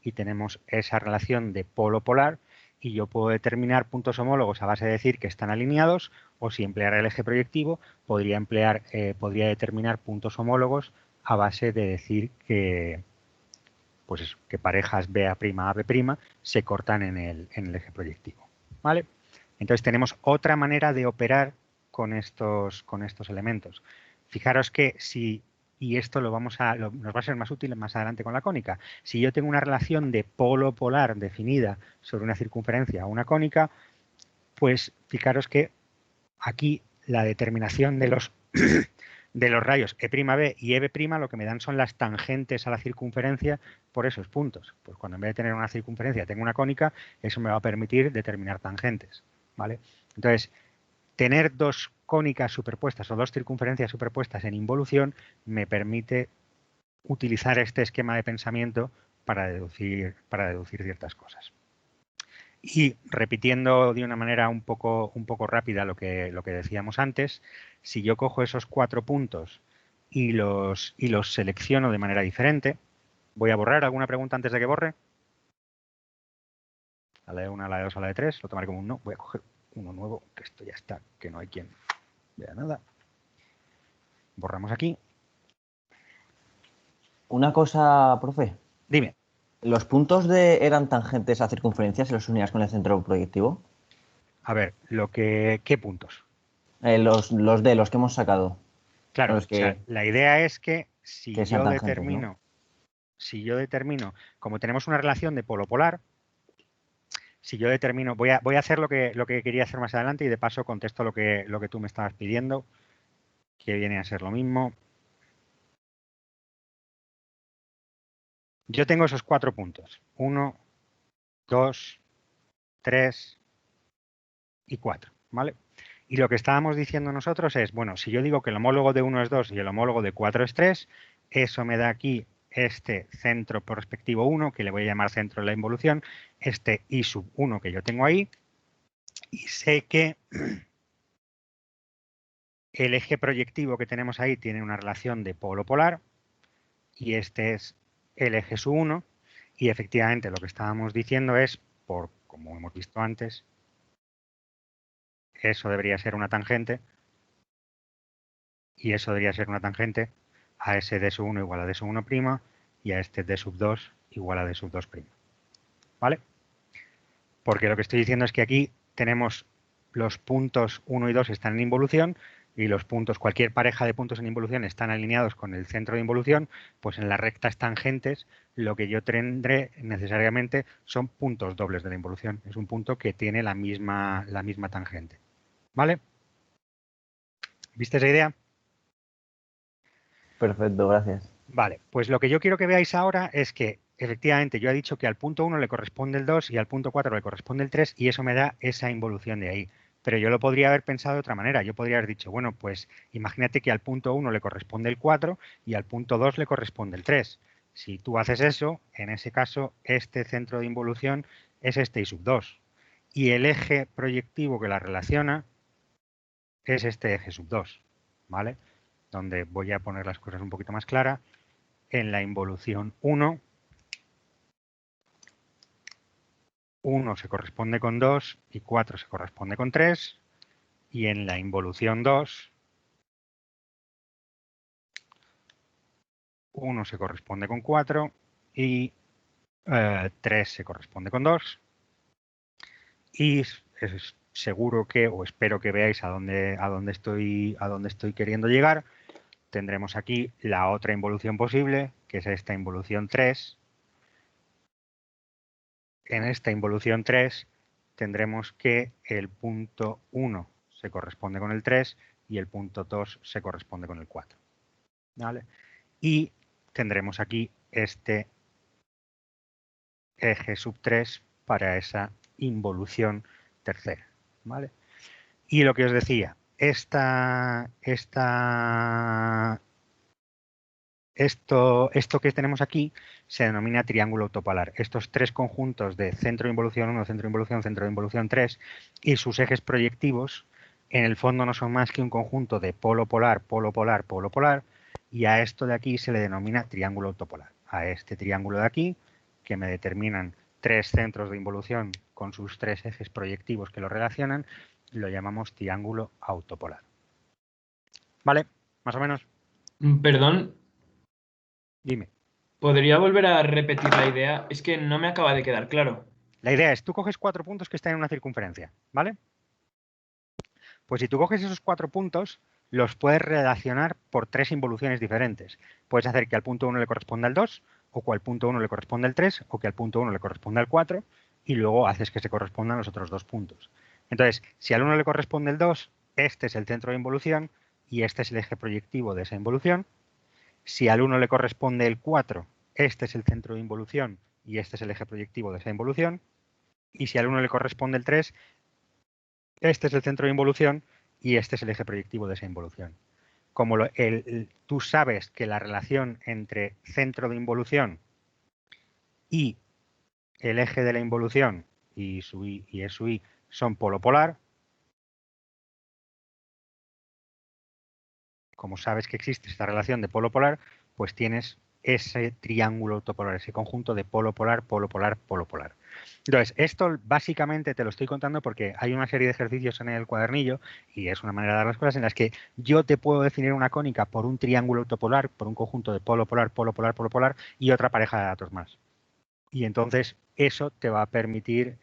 y tenemos esa relación de polo polar, y yo puedo determinar puntos homólogos a base de decir que están alineados, o si empleara el eje proyectivo, podría determinar puntos homólogos a base de decir que, pues eso, que parejas BA', AB' se cortan en el eje proyectivo, ¿vale? Entonces tenemos otra manera de operar con estos elementos. Fijaros que si y esto nos va a ser más útil más adelante con la cónica. Si yo tengo una relación de polo polar definida sobre una circunferencia o una cónica, pues fijaros que aquí la determinación de los, de los rayos E'B y E'B' lo que me dan son las tangentes a la circunferencia por esos puntos. Pues cuando en vez de tener una circunferencia tengo una cónica, eso me va a permitir determinar tangentes, ¿vale? Entonces, tener dos cónicas superpuestas o dos circunferencias superpuestas en involución me permite utilizar este esquema de pensamiento para deducir ciertas cosas. Y repitiendo de una manera un poco rápida lo que decíamos antes, si yo cojo esos 4 puntos y los selecciono de manera diferente, voy a borrar alguna pregunta antes de que borre. A la de 1, a la de 2, a la de 3, lo tomaré como un no. Voy a coger uno nuevo, que esto ya está, que no hay quien vea nada. Borramos aquí. Una cosa, profe. Dime. ¿Los puntos eran tangentes a circunferencias si los unías con el centro proyectivo? A ver, ¿qué puntos? Los que hemos sacado. Claro, Los que, o sea, la idea es que si que sean tangentes, yo determino, como tenemos una relación de polo polar, si yo determino, voy a hacer lo que quería hacer más adelante y de paso contesto lo que tú me estabas pidiendo, que viene a ser lo mismo. Yo tengo esos 4 puntos. 1, 2, 3 y 4, ¿vale? Y lo que estábamos diciendo nosotros es, bueno, si yo digo que el homólogo de 1 es 2 y el homólogo de 4 es 3, eso me da aquí este centro perspectivo 1, que le voy a llamar centro de la involución, este I sub 1 que yo tengo ahí, y sé que el eje proyectivo que tenemos ahí tiene una relación de polo polar, y este es el eje sub 1, y efectivamente lo que estábamos diciendo es, como hemos visto antes, eso debería ser una tangente, y eso debería ser una tangente a ese d sub 1 igual a d sub 1' y a este d sub 2 igual a d sub 2'. ¿Vale? Porque lo que estoy diciendo es que aquí tenemos los puntos 1 y 2 están en involución y los puntos, cualquier pareja de puntos en involución están alineados con el centro de involución, pues en las rectas tangentes lo que yo tendré necesariamente son puntos dobles de la involución. Es un punto que tiene la misma tangente. ¿Vale? ¿Viste esa idea? Perfecto, gracias. Vale, pues lo que yo quiero que veáis ahora es que efectivamente yo he dicho que al punto 1 le corresponde el 2 y al punto 4 le corresponde el 3 y eso me da esa involución de ahí. Pero yo lo podría haber pensado de otra manera. Yo podría haber dicho, bueno, pues imagínate que al punto 1 le corresponde el 4 y al punto 2 le corresponde el 3. Si tú haces eso, en ese caso, este centro de involución es este I sub 2. Y el eje proyectivo que la relaciona es este eje sub 2. ¿Vale? Donde voy a poner las cosas un poquito más claras. En la involución 1, 1 se corresponde con 2 y 4 se corresponde con 3. Y en la involución 2, 1 se corresponde con 4 y 3 se corresponde con 2. Y es seguro que, o espero que veáis a dónde estoy queriendo llegar. Tendremos aquí la otra involución posible, que es esta involución 3. En esta involución 3 tendremos que el punto 1 se corresponde con el 3 y el punto 2 se corresponde con el 4. ¿Vale? Y tendremos aquí este eje sub 3 para esa involución tercera. ¿Vale? Y lo que os decía, esto que tenemos aquí se denomina triángulo autopolar. Estos 3 conjuntos de centro de involución 1, centro de involución 3 y sus ejes proyectivos en el fondo no son más que un conjunto de polo polar, polo polar, polo polar, y a esto de aquí se le denomina triángulo autopolar. A este triángulo de aquí, que me determinan 3 centros de involución con sus 3 ejes proyectivos que lo relacionan, lo llamamos triángulo autopolar. ¿Vale? ¿Más o menos? Perdón. Dime. ¿Podría volver a repetir la idea? Es que no me acaba de quedar claro. La idea es, tú coges 4 puntos que están en una circunferencia, ¿vale? Pues si tú coges esos 4 puntos, los puedes relacionar por 3 involuciones diferentes. Puedes hacer que al punto 1 le corresponda el 2, o que al punto 1 le corresponda el 3, o que al punto 1 le corresponda el 4, y luego haces que se correspondan los otros dos puntos. Entonces, si al 1 le corresponde el 2, este es el centro de involución y este es el eje proyectivo de esa involución. Si al 1 le corresponde el 4, este es el centro de involución y este es el eje proyectivo de esa involución. Y si al 1 le corresponde el 3, este es el centro de involución y este es el eje proyectivo de esa involución. Como tú sabes que la relación entre centro de involución y el eje de la involución y su I y su I son polo polar, como sabes que existe esta relación de polo polar, pues tienes ese triángulo autopolar, ese conjunto de polo polar, polo polar, polo polar. Entonces, esto básicamente te lo estoy contando porque hay una serie de ejercicios en el cuadernillo, y es una manera de dar las cosas, en las que yo te puedo definir una cónica por un triángulo autopolar, por un conjunto de polo polar, polo polar, polo polar, y otra pareja de datos más. Y entonces eso te va a permitir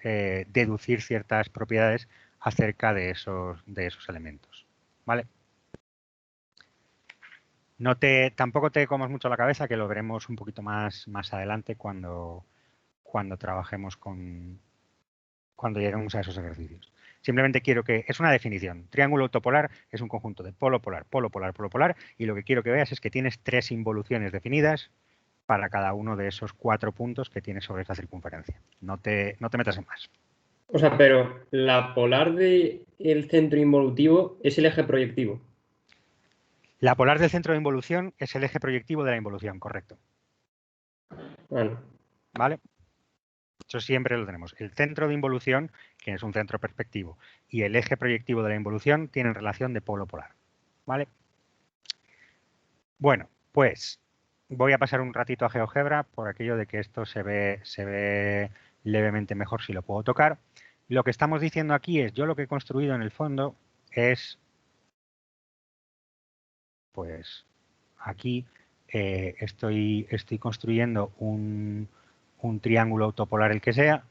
deducir ciertas propiedades acerca de esos elementos. ¿Vale? Tampoco te comas mucho la cabeza, que lo veremos un poquito más adelante cuando trabajemos cuando lleguemos a esos ejercicios. Simplemente quiero que, es una definición, triángulo autopolar es un conjunto de polo polar, polo polar, polo polar, y lo que quiero que veas es que tienes 3 involuciones definidas para cada uno de esos 4 puntos que tienes sobre esta circunferencia. No te metas en más. O sea, pero la polar del centro involutivo es el eje proyectivo. La polar del centro de involución es el eje proyectivo de la involución, correcto. Bueno. ¿Vale? Eso siempre lo tenemos. El centro de involución, que es un centro perspectivo, y el eje proyectivo de la involución tienen relación de polo polar. ¿Vale? Bueno, pues voy a pasar un ratito a GeoGebra por aquello de que esto se ve levemente mejor si lo puedo tocar. Lo que estamos diciendo aquí es, yo lo que he construido en el fondo es, pues aquí estoy construyendo un triángulo autopolar, el que sea.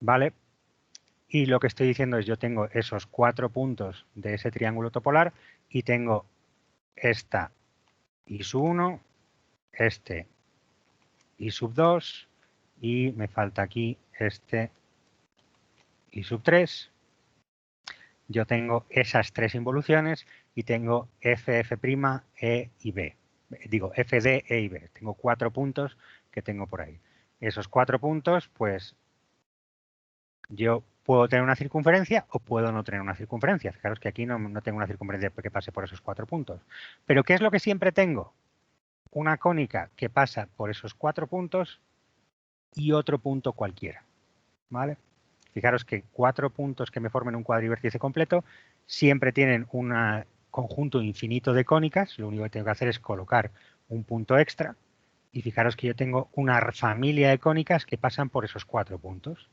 ¿Vale? Y lo que estoy diciendo es, yo tengo esos 4 puntos de ese triángulo autopolar y tengo esta I sub 1, este I sub 2 y me falta aquí este I sub 3. Yo tengo esas 3 involuciones y tengo F, F', E y B. Digo, F, D, E y B. Tengo 4 puntos que tengo por ahí. Esos 4 puntos, pues yo puedo tener una circunferencia o puedo no tener una circunferencia. Fijaros que aquí no tengo una circunferencia que pase por esos 4 puntos. Pero ¿qué es lo que siempre tengo? Una cónica que pasa por esos 4 puntos y otro punto cualquiera. ¿Vale? Fijaros que 4 puntos que me formen un cuadrivértice completo siempre tienen un conjunto infinito de cónicas. Lo único que tengo que hacer es colocar un punto extra. Y fijaros que yo tengo una familia de cónicas que pasan por esos 4 puntos.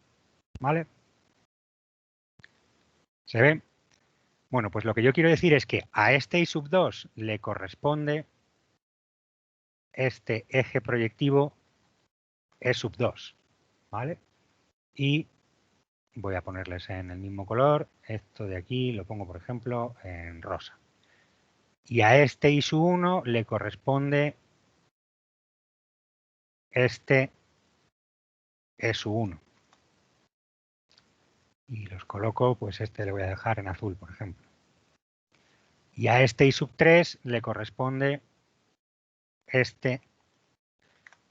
¿Vale? ¿Se ve? Bueno, pues lo que yo quiero decir es que a este I sub 2 le corresponde este eje proyectivo E sub 2. ¿Vale? Y voy a ponerles en el mismo color. Esto de aquí lo pongo, por ejemplo, en rosa. Y a este I sub 1 le corresponde este E sub 1. Y los coloco, pues este le voy a dejar en azul, por ejemplo. Y a este I sub 3 le corresponde este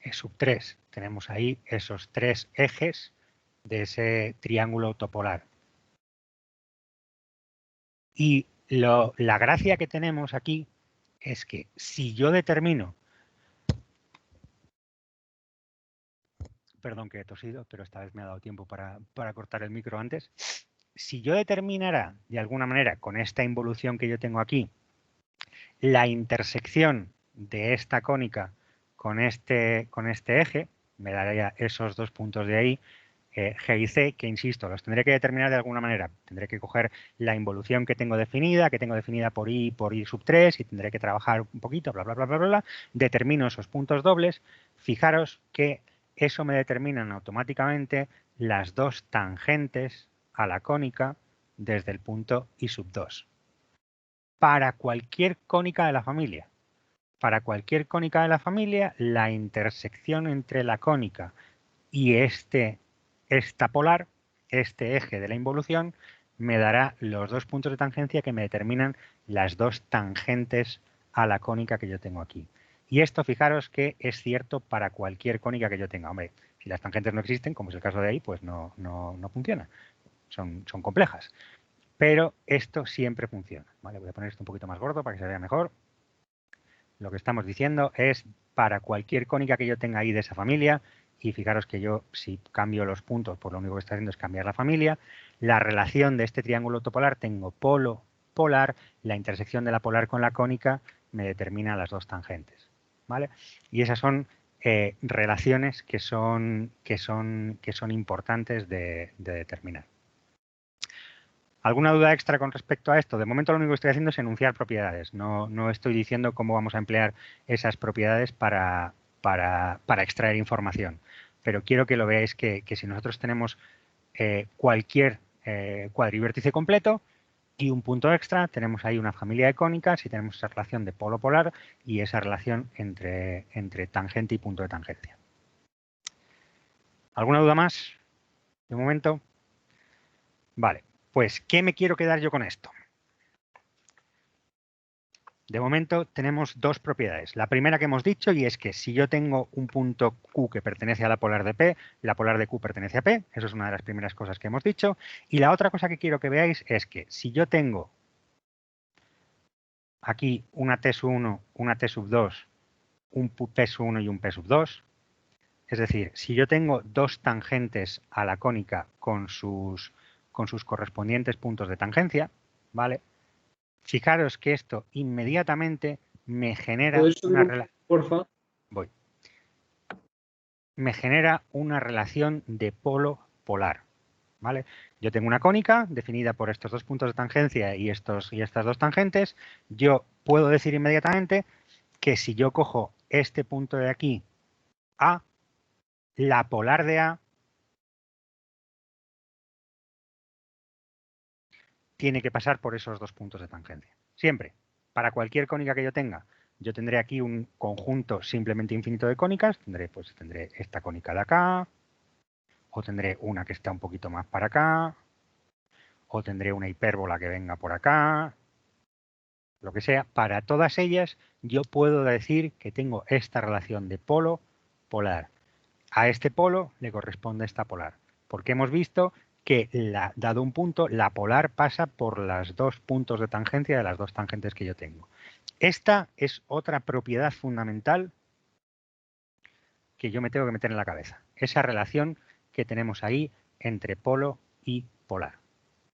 E sub 3. Tenemos ahí esos 3 ejes de ese triángulo autopolar. Y la gracia que tenemos aquí es que si yo determino, perdón que he tosido, pero esta vez me ha dado tiempo para cortar el micro antes, si yo determinara de alguna manera con esta involución que yo tengo aquí la intersección de esta cónica con este eje, me daría esos 2 puntos de ahí, G y C, que insisto, los tendré que determinar de alguna manera. Tendré que coger la involución que tengo definida por I sub 3 y tendré que trabajar un poquito, bla, bla, bla, bla, bla. Determino esos puntos dobles. Fijaros que eso me determinan automáticamente las 2 tangentes a la cónica desde el punto I sub 2. Para cualquier cónica de la familia. Para cualquier cónica de la familia, la intersección entre la cónica y esta polar, este eje de la involución, me dará los dos puntos de tangencia que me determinan las dos tangentes a la cónica que yo tengo aquí. Y esto, fijaros que es cierto para cualquier cónica que yo tenga. Hombre, si las tangentes no existen, como es el caso de ahí, pues no funciona. Son complejas. Pero esto siempre funciona. ¿Vale? Voy a poner esto un poquito más gordo para que se vea mejor. Lo que estamos diciendo es para cualquier cónica que yo tenga ahí de esa familia, y fijaros que yo, si cambio los puntos, pues lo único que está haciendo es cambiar la familia. La relación de este triángulo ortopolar, tengo polo, polar, la intersección de la polar con la cónica me determina las dos tangentes. ¿Vale? Y esas son relaciones que son importantes de determinar. ¿Alguna duda extra con respecto a esto? De momento lo único que estoy haciendo es enunciar propiedades. No estoy diciendo cómo vamos a emplear esas propiedades para extraer información. Pero quiero que lo veáis que si nosotros tenemos cualquier cuadrivértice completo y un punto extra, tenemos ahí una familia de cónicas y tenemos esa relación de polo polar y esa relación entre tangente y punto de tangencia. ¿Alguna duda más? De momento. Vale. Pues, ¿qué me quiero quedar yo con esto? De momento tenemos dos propiedades. La primera que hemos dicho, y es que si yo tengo un punto Q que pertenece a la polar de P, la polar de Q pertenece a P. Eso es una de las primeras cosas que hemos dicho. Y la otra cosa que quiero que veáis es que si yo tengo aquí una T sub 1, una T sub 2, un P sub 1 y un P sub 2, es decir, si yo tengo dos tangentes a la cónica con sus correspondientes puntos de tangencia, ¿vale? Fijaros que esto inmediatamente me genera me genera una relación de polo polar, ¿vale? Yo tengo una cónica definida por estos dos puntos de tangencia y estas dos tangentes. Yo puedo decir inmediatamente que si yo cojo este punto de aquí, A, la polar de A tiene que pasar por esos dos puntos de tangencia. Siempre. Para cualquier cónica que yo tenga, yo tendré aquí un conjunto simplemente infinito de cónicas. Tendré esta cónica de acá, o tendré una que está un poquito más para acá, o tendré una hipérbola que venga por acá, lo que sea. Para todas ellas yo puedo decir que tengo esta relación de polo polar. A este polo le corresponde esta polar, porque hemos visto que dado un punto, la polar pasa por los dos puntos de tangencia de las dos tangentes que yo tengo. Esta es otra propiedad fundamental que yo me tengo que meter en la cabeza. Esa relación que tenemos ahí entre polo y polar.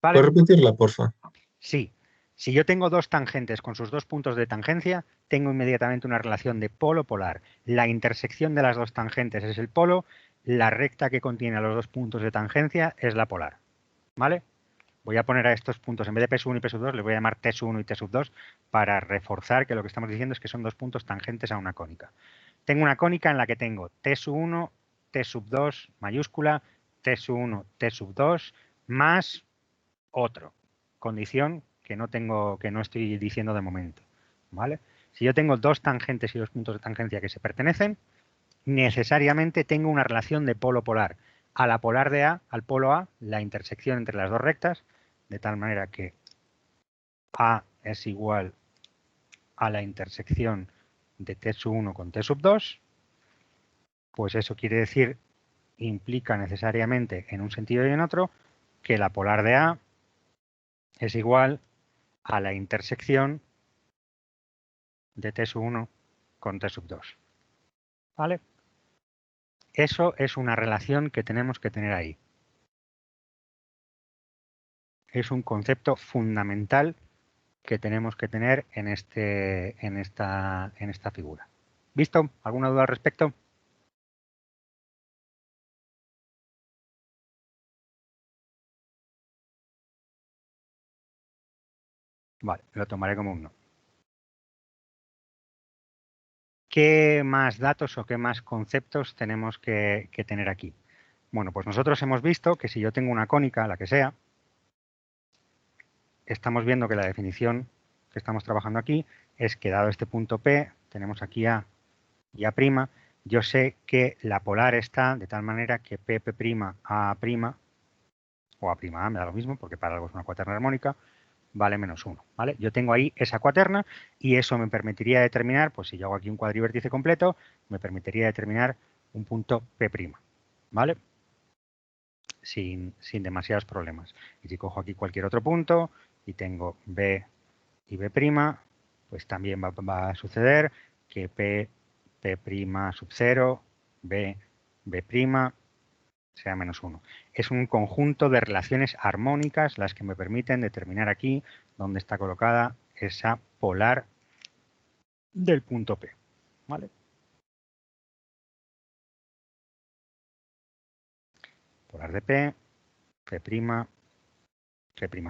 ¿Vale? ¿Puedes repetirla, porfa? Sí. Si yo tengo dos tangentes con sus dos puntos de tangencia, tengo inmediatamente una relación de polo polar. La intersección de las dos tangentes es el polo, la recta que contiene los dos puntos de tangencia es la polar. ¿Vale? Voy a poner a estos puntos, en vez de P sub 1 y P sub 2, les voy a llamar T sub 1 y T sub 2 para reforzar que lo que estamos diciendo es que son dos puntos tangentes a una cónica. Tengo una cónica en la que tengo T sub 1, T sub 2 mayúscula, T sub 1, T sub 2 más otro. Condición que no estoy diciendo de momento. ¿Vale? Si yo tengo dos tangentes y dos puntos de tangencia que se pertenecen, necesariamente tengo una relación de polo polar. A la polar de A, al polo A, la intersección entre las dos rectas, de tal manera que A es igual a la intersección de T sub 1 con T sub 2, pues eso quiere decir, implica necesariamente en un sentido y en otro, que la polar de A es igual a la intersección de T sub 1 con T sub 2. ¿Vale? Eso es una relación que tenemos que tener ahí. Es un concepto fundamental que tenemos que tener en esta figura. ¿Visto? ¿Alguna duda al respecto? Vale, lo tomaré como un no. ¿Qué más datos o qué más conceptos tenemos que tener aquí? Bueno, pues nosotros hemos visto que si yo tengo una cónica, la que sea, estamos viendo que la definición que estamos trabajando aquí es que dado este punto P, tenemos aquí A y A', yo sé que la polar está de tal manera que P', A', o A', me da lo mismo, porque para algo es una cuaterna armónica, vale -1, ¿vale? Yo tengo ahí esa cuaterna y eso me permitiría determinar, pues si yo hago aquí un cuadrivértice completo, me permitiría determinar un punto P', ¿vale? Sin demasiados problemas. Y si cojo aquí cualquier otro punto y tengo B y B', pues también va a suceder que P', sub 0, B', sea -1. Es un conjunto de relaciones armónicas las que me permiten determinar aquí dónde está colocada esa polar del punto P, ¿vale? Polar de P, P',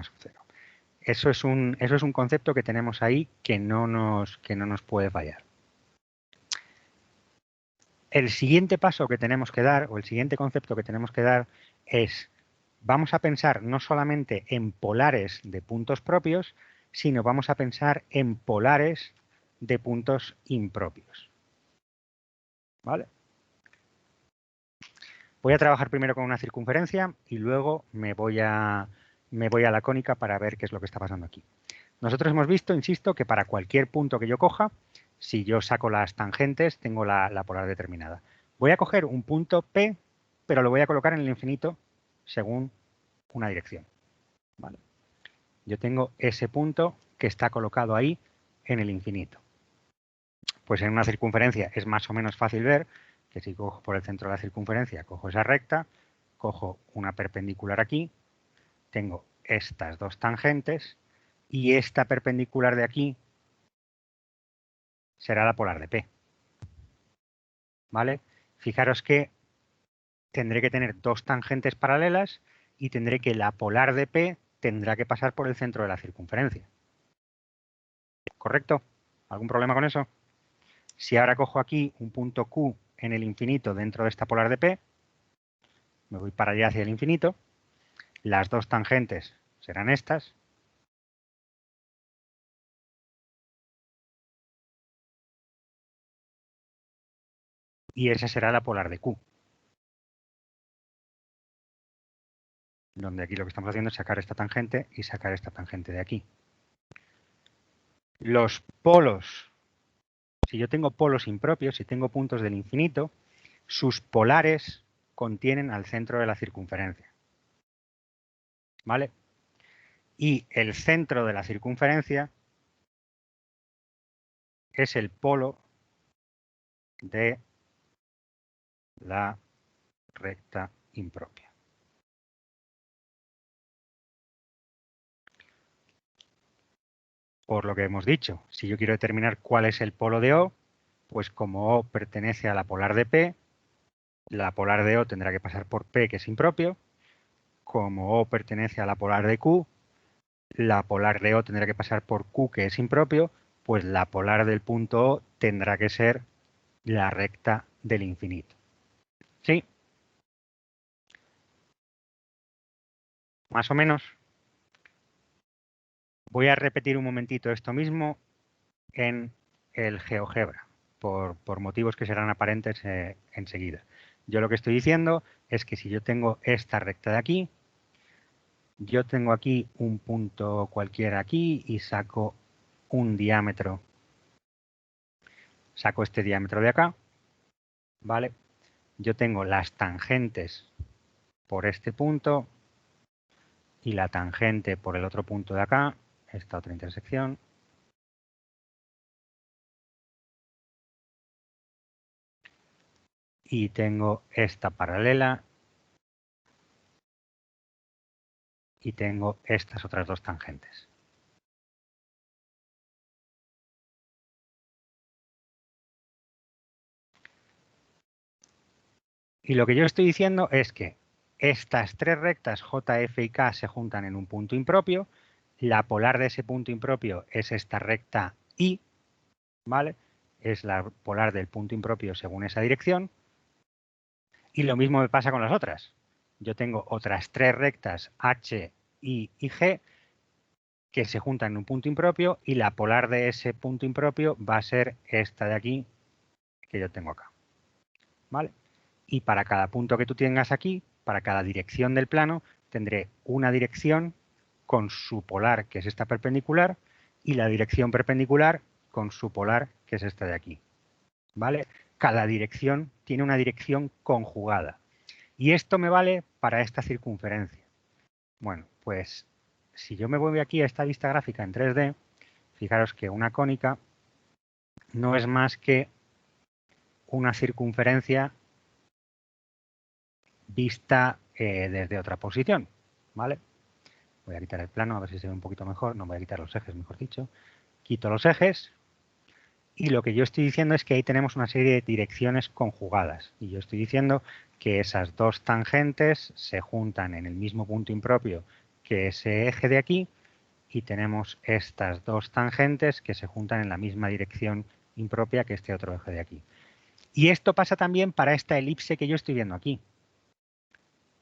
sub 0. Eso es un concepto que tenemos ahí que no nos puede fallar. El siguiente paso que tenemos que dar, o el siguiente concepto que tenemos que dar es, vamos a pensar no solamente en polares de puntos propios, sino vamos a pensar en polares de puntos impropios. ¿Vale? Voy a trabajar primero con una circunferencia y luego me voy a la cónica para ver qué es lo que está pasando aquí. Nosotros hemos visto, insisto, que para cualquier punto que yo coja, si yo saco las tangentes, tengo la polar determinada. Voy a coger un punto P, pero lo voy a colocar en el infinito según una dirección. ¿Vale? Yo tengo ese punto que está colocado ahí en el infinito. Pues en una circunferencia es más o menos fácil ver que si cojo por el centro de la circunferencia, cojo esa recta, cojo una perpendicular aquí, tengo estas dos tangentes y esta perpendicular de aquí será la polar de P. ¿Vale? Fijaros que tendré que tener dos tangentes paralelas y tendré que la polar de P tendrá que pasar por el centro de la circunferencia. ¿Correcto? ¿Algún problema con eso? Si ahora cojo aquí un punto Q en el infinito dentro de esta polar de P, me voy para allá hacia el infinito, las dos tangentes serán estas. Y esa será la polar de Q. Donde aquí lo que estamos haciendo es sacar esta tangente y sacar esta tangente de aquí. Los polos, si yo tengo polos impropios, si tengo puntos del infinito, sus polares contienen al centro de la circunferencia. ¿Vale? Y el centro de la circunferencia es el polo de la recta impropia. Por lo que hemos dicho, si yo quiero determinar cuál es el polo de O, pues como O pertenece a la polar de P, la polar de O tendrá que pasar por P, que es impropio. Como O pertenece a la polar de Q, la polar de O tendrá que pasar por Q, que es impropio, pues la polar del punto O tendrá que ser la recta del infinito. ¿Sí? Más o menos. Voy a repetir un momentito esto mismo en el GeoGebra, por motivos que serán aparentes enseguida. Yo lo que estoy diciendo es que si yo tengo esta recta de aquí, yo tengo aquí un punto cualquiera aquí y saco un diámetro. Saco este diámetro de acá, ¿vale? Yo tengo las tangentes por este punto y la tangente por el otro punto de acá, esta otra intersección. Y tengo esta paralela y tengo estas otras dos tangentes. Y lo que yo estoy diciendo es que estas tres rectas J, F y K se juntan en un punto impropio. La polar de ese punto impropio es esta recta I, ¿vale? Es la polar del punto impropio según esa dirección. Y lo mismo me pasa con las otras. Yo tengo otras tres rectas H, I y G que se juntan en un punto impropio y la polar de ese punto impropio va a ser esta de aquí que yo tengo acá. ¿Vale? Y para cada punto que tú tengas aquí, para cada dirección del plano, tendré una dirección con su polar, que es esta perpendicular, y la dirección perpendicular con su polar, que es esta de aquí. ¿Vale? Cada dirección tiene una dirección conjugada. Y esto me vale para esta circunferencia. Bueno, pues si yo me voy aquí a esta vista gráfica en 3D, fijaros que una cónica no es más que una circunferencia vista desde otra posición, ¿vale? Voy a quitar el plano a ver si se ve un poquito mejor. No voy a quitar los ejes, mejor dicho. Quito los ejes y lo que yo estoy diciendo es que ahí tenemos una serie de direcciones conjugadas. Y yo estoy diciendo que esas dos tangentes se juntan en el mismo punto impropio que ese eje de aquí y tenemos estas dos tangentes que se juntan en la misma dirección impropia que este otro eje de aquí. Y esto pasa también para esta elipse que yo estoy viendo aquí.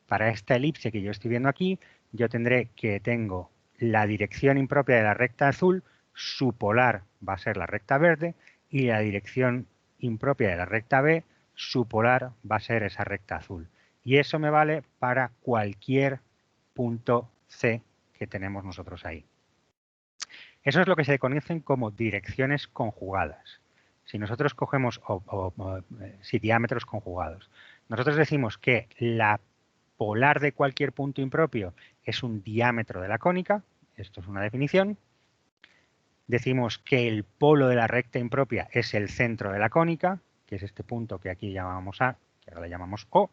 Para esta elipse que yo estoy viendo aquí, yo tendré que tengo la dirección impropia de la recta azul, su polar va a ser la recta verde, y la dirección impropia de la recta B, su polar va a ser esa recta azul. Y eso me vale para cualquier punto C que tenemos nosotros ahí. Eso es lo que se conocen como direcciones conjugadas. Si nosotros cogemos diámetros conjugados, nosotros decimos que la polar de cualquier punto impropio es un diámetro de la cónica, esto es una definición. Decimos que el polo de la recta impropia es el centro de la cónica, que es este punto que aquí llamamos A, que ahora le llamamos O.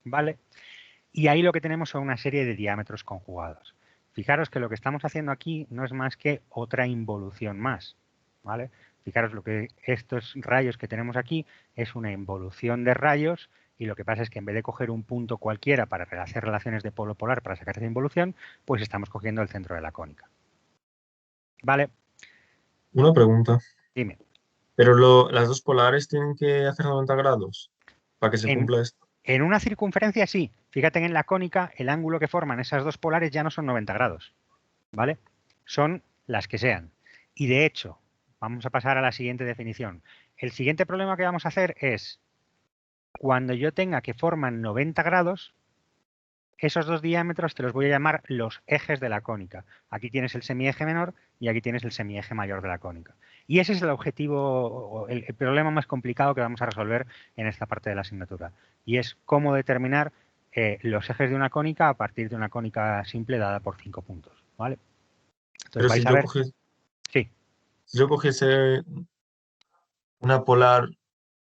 ¿Vale? Y ahí lo que tenemos son una serie de diámetros conjugados. Fijaros que lo que estamos haciendo aquí no es más que otra involución más. ¿Vale? Fijaros lo que estos rayos que tenemos aquí es una involución de rayos y lo que pasa es que en vez de coger un punto cualquiera para hacer relaciones de polo polar para sacar esa involución, pues estamos cogiendo el centro de la cónica. ¿Vale? Una pregunta. Dime. ¿Pero las dos polares tienen que hacer 90 grados para que se cumpla esto? En una circunferencia sí. Fíjate que en la cónica el ángulo que forman esas dos polares ya no son 90 grados. ¿Vale? Son las que sean. Y de hecho, vamos a pasar a la siguiente definición. El siguiente problema que vamos a hacer es cuando yo tenga que forman 90 grados, esos dos diámetros te los voy a llamar los ejes de la cónica. Aquí tienes el semieje menor y aquí tienes el semieje mayor de la cónica. Y ese es el objetivo, el problema más complicado que vamos a resolver en esta parte de la asignatura. Y es cómo determinar los ejes de una cónica a partir de una cónica simple dada por 5 puntos. ¿Vale? Entonces Pero vais si a ver. Sí. Si yo cogiese una polar...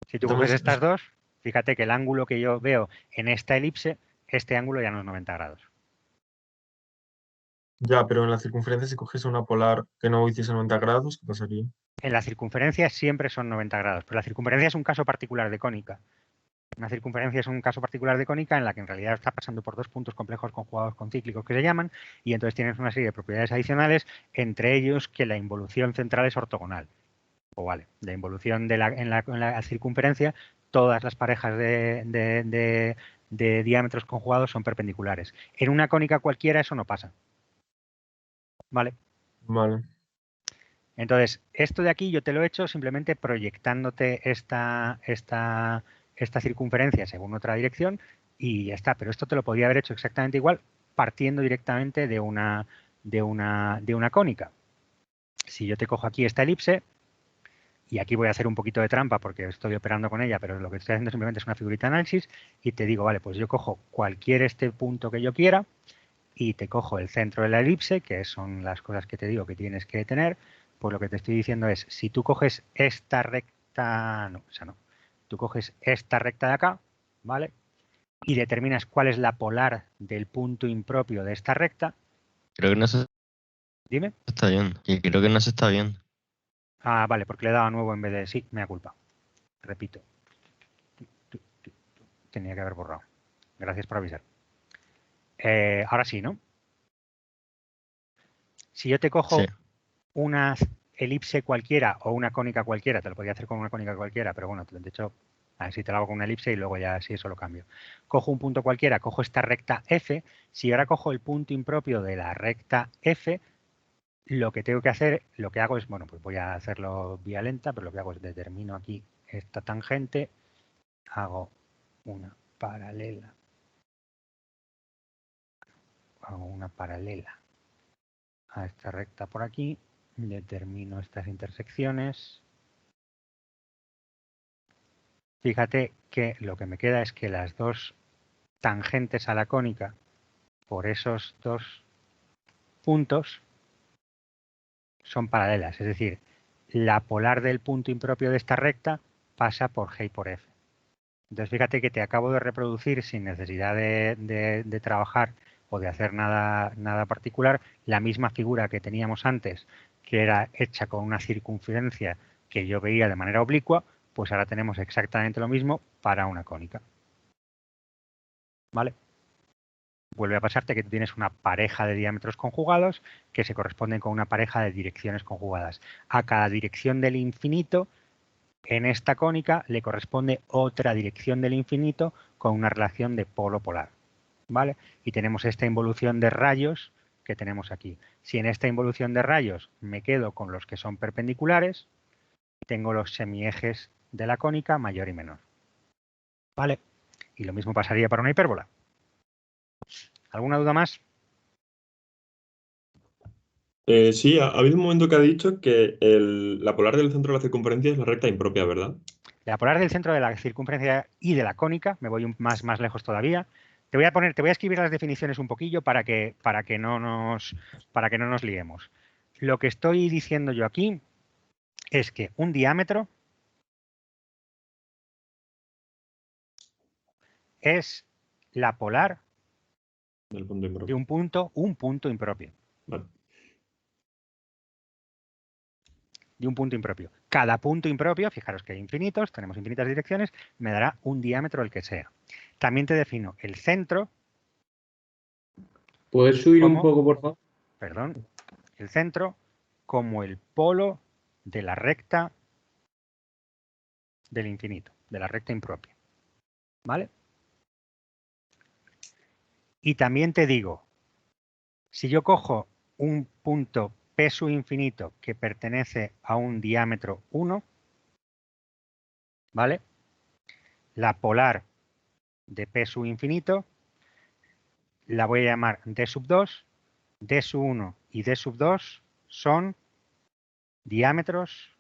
Si tú coges estas dos, fíjate que el ángulo que yo veo en esta elipse, este ángulo ya no es 90 grados. Ya, pero en la circunferencia si cogiese una polar que no hiciese 90 grados, ¿qué pasaría? En la circunferencia siempre son 90 grados, pero la circunferencia es un caso particular de cónica. Una circunferencia es un caso particular de cónica en la que en realidad está pasando por dos puntos complejos conjugados concíclicos que se llaman y entonces tienes una serie de propiedades adicionales, entre ellos que la involución central es ortogonal. O vale, la involución en la circunferencia, todas las parejas de diámetros conjugados son perpendiculares. En una cónica cualquiera eso no pasa. ¿Vale? Vale. Entonces, esto de aquí yo te lo he hecho simplemente proyectándote esta circunferencia según otra dirección y ya está. Pero esto te lo podría haber hecho exactamente igual partiendo directamente de una cónica. Si yo te cojo aquí esta elipse, y aquí voy a hacer un poquito de trampa porque estoy operando con ella, pero lo que estoy haciendo simplemente es una figurita de análisis y te digo, vale, pues yo cojo cualquier punto que yo quiera y te cojo el centro de la elipse, que son las cosas que te digo que tienes que tener. Pues lo que te estoy diciendo es, si tú coges esta recta, no, esa no, tú coges esta recta de acá, ¿vale? Y determinas cuál es la polar del punto impropio de esta recta. Creo que no se Dime. está bien. Y creo que no se está bien. Ah, vale, porque le he dado a nuevo en vez de sí, me da culpa. Repito. Tenía que haber borrado. Gracias por avisar. Ahora sí, ¿no? Si yo te cojo Sí. una elipse cualquiera o una cónica cualquiera, te lo podría hacer con una cónica cualquiera, pero bueno, de hecho A ver si te lo hago con una elipse y luego ya si eso lo cambio. Cojo un punto cualquiera, cojo esta recta F. Si ahora cojo el punto impropio de la recta F, lo que tengo que hacer, lo que hago es, bueno, pues voy a hacerlo vía lenta, pero lo que hago es determino aquí esta tangente, hago una paralela. Hago una paralela a esta recta por aquí, determino estas intersecciones. Fíjate que lo que me queda es que las dos tangentes a la cónica por esos dos puntos son paralelas, es decir, la polar del punto impropio de esta recta pasa por G y por F. Entonces fíjate que te acabo de reproducir sin necesidad de trabajar o de hacer nada particular la misma figura que teníamos antes, que era hecha con una circunferencia que yo veía de manera oblicua, pues ahora tenemos exactamente lo mismo para una cónica. ¿Vale? Vuelve a pasarte que tú tienes una pareja de diámetros conjugados que se corresponden con una pareja de direcciones conjugadas. A cada dirección del infinito, en esta cónica le corresponde otra dirección del infinito con una relación de polo polar. ¿Vale? Y tenemos esta involución de rayos que tenemos aquí. Si en esta involución de rayos me quedo con los que son perpendiculares, tengo los semiejes de la cónica mayor y menor. ¿Vale? Y lo mismo pasaría para una hipérbola. ¿Alguna duda más? Sí, ha habido un momento que ha dicho que la polar del centro de la circunferencia es la recta impropia, ¿verdad? La polar del centro de la circunferencia y de la cónica, me voy más lejos todavía. Te voy a escribir las definiciones un poquillo para que no nos liemos. Lo que estoy diciendo yo aquí es que un diámetro es la polar Del punto impropio. de un punto impropio. Vale. De un punto impropio. Cada punto impropio, fijaros que hay infinitos, tenemos infinitas direcciones, me dará un diámetro el que sea. También te defino el centro. ¿Puedes subir un ¿Cómo? poco, por favor? Perdón. El centro como el polo de la recta del infinito, de la recta impropia. ¿Vale? Y también te digo, si yo cojo un punto P sub infinito que pertenece a un diámetro 1, ¿vale? La polar de P sub infinito la voy a llamar D sub 2, D sub 1 y D sub 2 son diámetros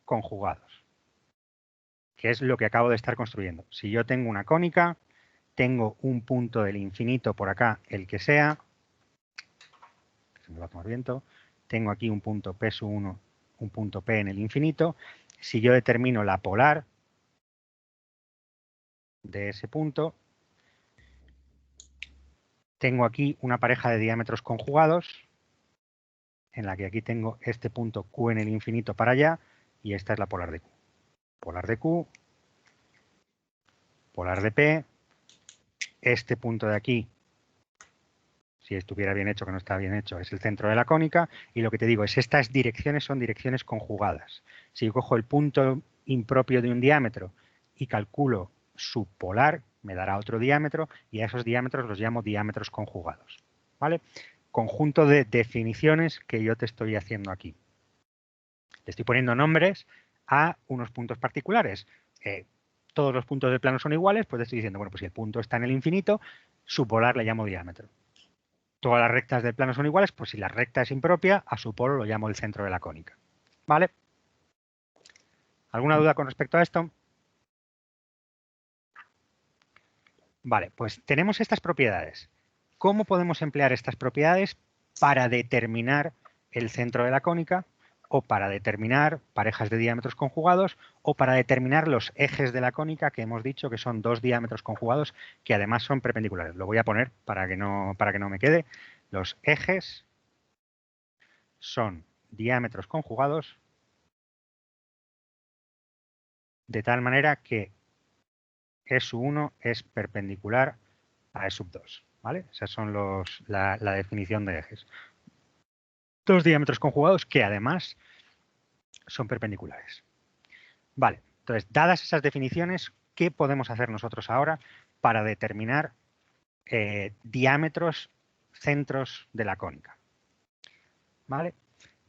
conjugados, que es lo que acabo de estar construyendo. Si yo tengo una cónica, tengo un punto del infinito por acá, el que sea, se me va a tomar viento, tengo aquí un punto P sub 1, un punto P en el infinito. Si yo determino la polar de ese punto, tengo aquí una pareja de diámetros conjugados, en la que aquí tengo este punto Q en el infinito para allá, y esta es la polar de Q. Polar de Q, polar de P, este punto de aquí, si estuviera bien hecho, que no está bien hecho, es el centro de la cónica, y lo que te digo es estas direcciones son direcciones conjugadas. Si yo cojo el punto impropio de un diámetro y calculo su polar, me dará otro diámetro, y a esos diámetros los llamo diámetros conjugados. ¿Vale? Conjunto de definiciones que yo te estoy haciendo aquí. Le estoy poniendo nombres a unos puntos particulares. Todos los puntos del plano son iguales, pues estoy diciendo, bueno, pues si el punto está en el infinito, su polar le llamo diámetro. Todas las rectas del plano son iguales, pues si la recta es impropia, a su polo lo llamo el centro de la cónica. ¿Vale? ¿Alguna duda con respecto a esto? Vale, pues tenemos estas propiedades. ¿Cómo podemos emplear estas propiedades para determinar el centro de la cónica, o para determinar parejas de diámetros conjugados, o para determinar los ejes de la cónica, que hemos dicho que son dos diámetros conjugados que además son perpendiculares? Lo voy a poner para que no me quede. Los ejes son diámetros conjugados de tal manera que E sub 1 es perpendicular a E sub 2. ¿Vale? Esas son la definición de ejes. Dos diámetros conjugados que además son perpendiculares. Vale, entonces, dadas esas definiciones, ¿qué podemos hacer nosotros ahora para determinar diámetros, centros de la cónica? ¿Vale?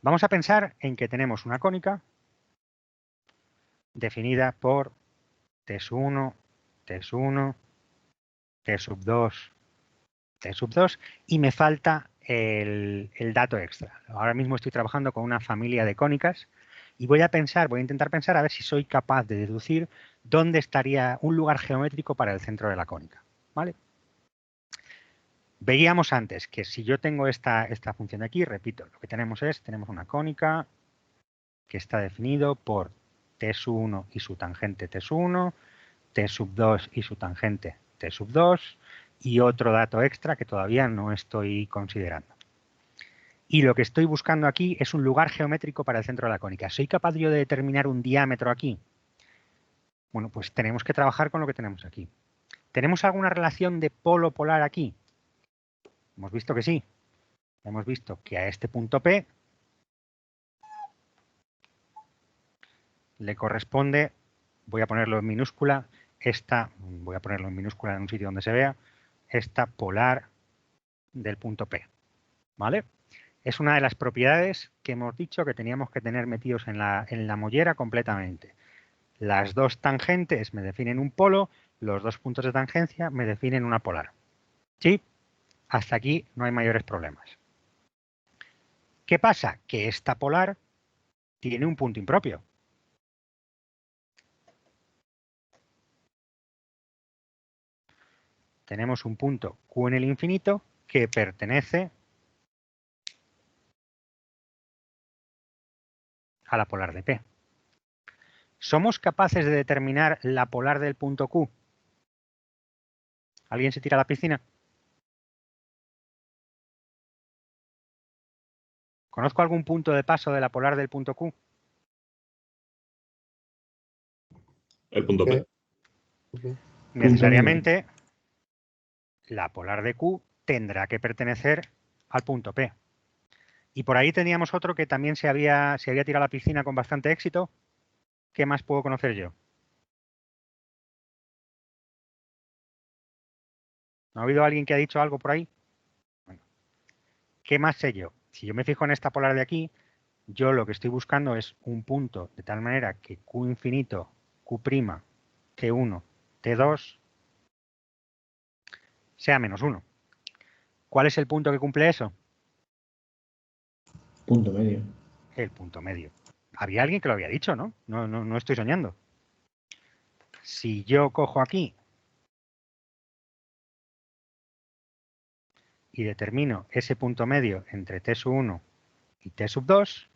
Vamos a pensar en que tenemos una cónica definida por T sub 1, T sub 1, T sub 2, T sub 2 y me falta el dato extra. Ahora mismo estoy trabajando con una familia de cónicas y voy a intentar pensar a ver si soy capaz de deducir dónde estaría un lugar geométrico para el centro de la cónica. ¿Vale? Veíamos antes que si yo tengo esta función de aquí, repito, lo que tenemos una cónica que está definido por T sub 1 y su tangente T sub 1, T sub 2 y su tangente T sub 2 y otro dato extra que todavía no estoy considerando. Y lo que estoy buscando aquí es un lugar geométrico para el centro de la cónica. ¿Soy capaz yo de determinar un diámetro aquí? Bueno, pues tenemos que trabajar con lo que tenemos aquí. ¿Tenemos alguna relación de polo polar aquí? Hemos visto que sí. Hemos visto que a este punto P le corresponde, voy a ponerlo en minúscula, voy a ponerlo en minúscula en un sitio donde se vea, esta polar del punto P. ¿Vale? Es una de las propiedades que hemos dicho que teníamos que tener metidos en la mollera completamente. Las dos tangentes me definen un polo, los dos puntos de tangencia me definen una polar. ¿Sí? Hasta aquí no hay mayores problemas. ¿Qué pasa? Que esta polar tiene un punto impropio. Tenemos un punto Q en el infinito que pertenece a la polar de P. ¿Somos capaces de determinar la polar del punto Q? ¿Alguien se tira a la piscina? ¿Conozco algún punto de paso de la polar del punto Q? El punto P. Necesariamente, la polar de Q tendrá que pertenecer al punto P. Y por ahí teníamos otro que también se había tirado a la piscina con bastante éxito. ¿Qué más puedo conocer yo? ¿No ha habido alguien que ha dicho algo por ahí? Bueno, ¿qué más sé yo? Si yo me fijo en esta polar de aquí, yo lo que estoy buscando es un punto de tal manera que Q infinito, Q', T1, T2 sea menos 1. ¿Cuál es el punto que cumple eso? Punto medio. El punto medio. Había alguien que lo había dicho, ¿no? No estoy soñando. Si yo cojo aquí y determino ese punto medio entre T sub 1 y T sub 2,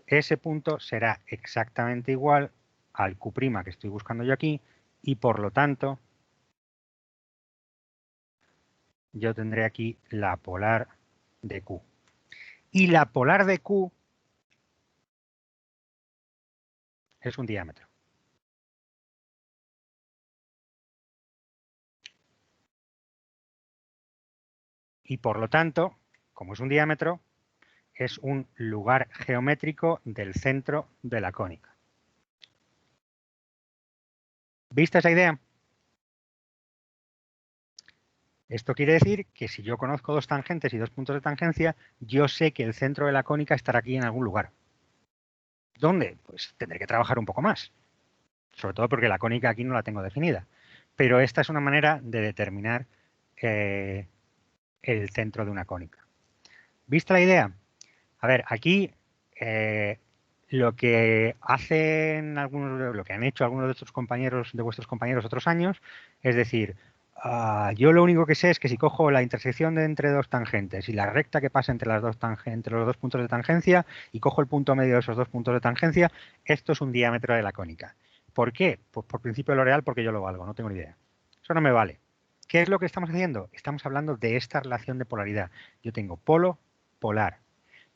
ese punto será exactamente igual al Q' que estoy buscando yo aquí y por lo tanto yo tendré aquí la polar de Q. Y la polar de Q es un diámetro. Y por lo tanto, como es un diámetro, es un lugar geométrico del centro de la cónica. ¿Viste esa idea? Esto quiere decir que si yo conozco dos tangentes y dos puntos de tangencia, yo sé que el centro de la cónica estará aquí en algún lugar. ¿Dónde? Pues tendré que trabajar un poco más. Sobre todo porque la cónica aquí no la tengo definida. Pero esta es una manera de determinar el centro de una cónica. ¿Viste la idea? A ver, aquí lo que han hecho algunos de vuestros compañeros otros años, es decir, yo lo único que sé es que si cojo la intersección entre dos tangentes y la recta que pasa entre los dos puntos de tangencia y cojo el punto medio de esos dos puntos de tangencia, esto es un diámetro de la cónica. ¿Por qué? Pues por principio de lo real, porque yo lo valgo, no tengo ni idea. Eso no me vale. ¿Qué es lo que estamos haciendo? Estamos hablando de esta relación de polaridad. Yo tengo polo, polar.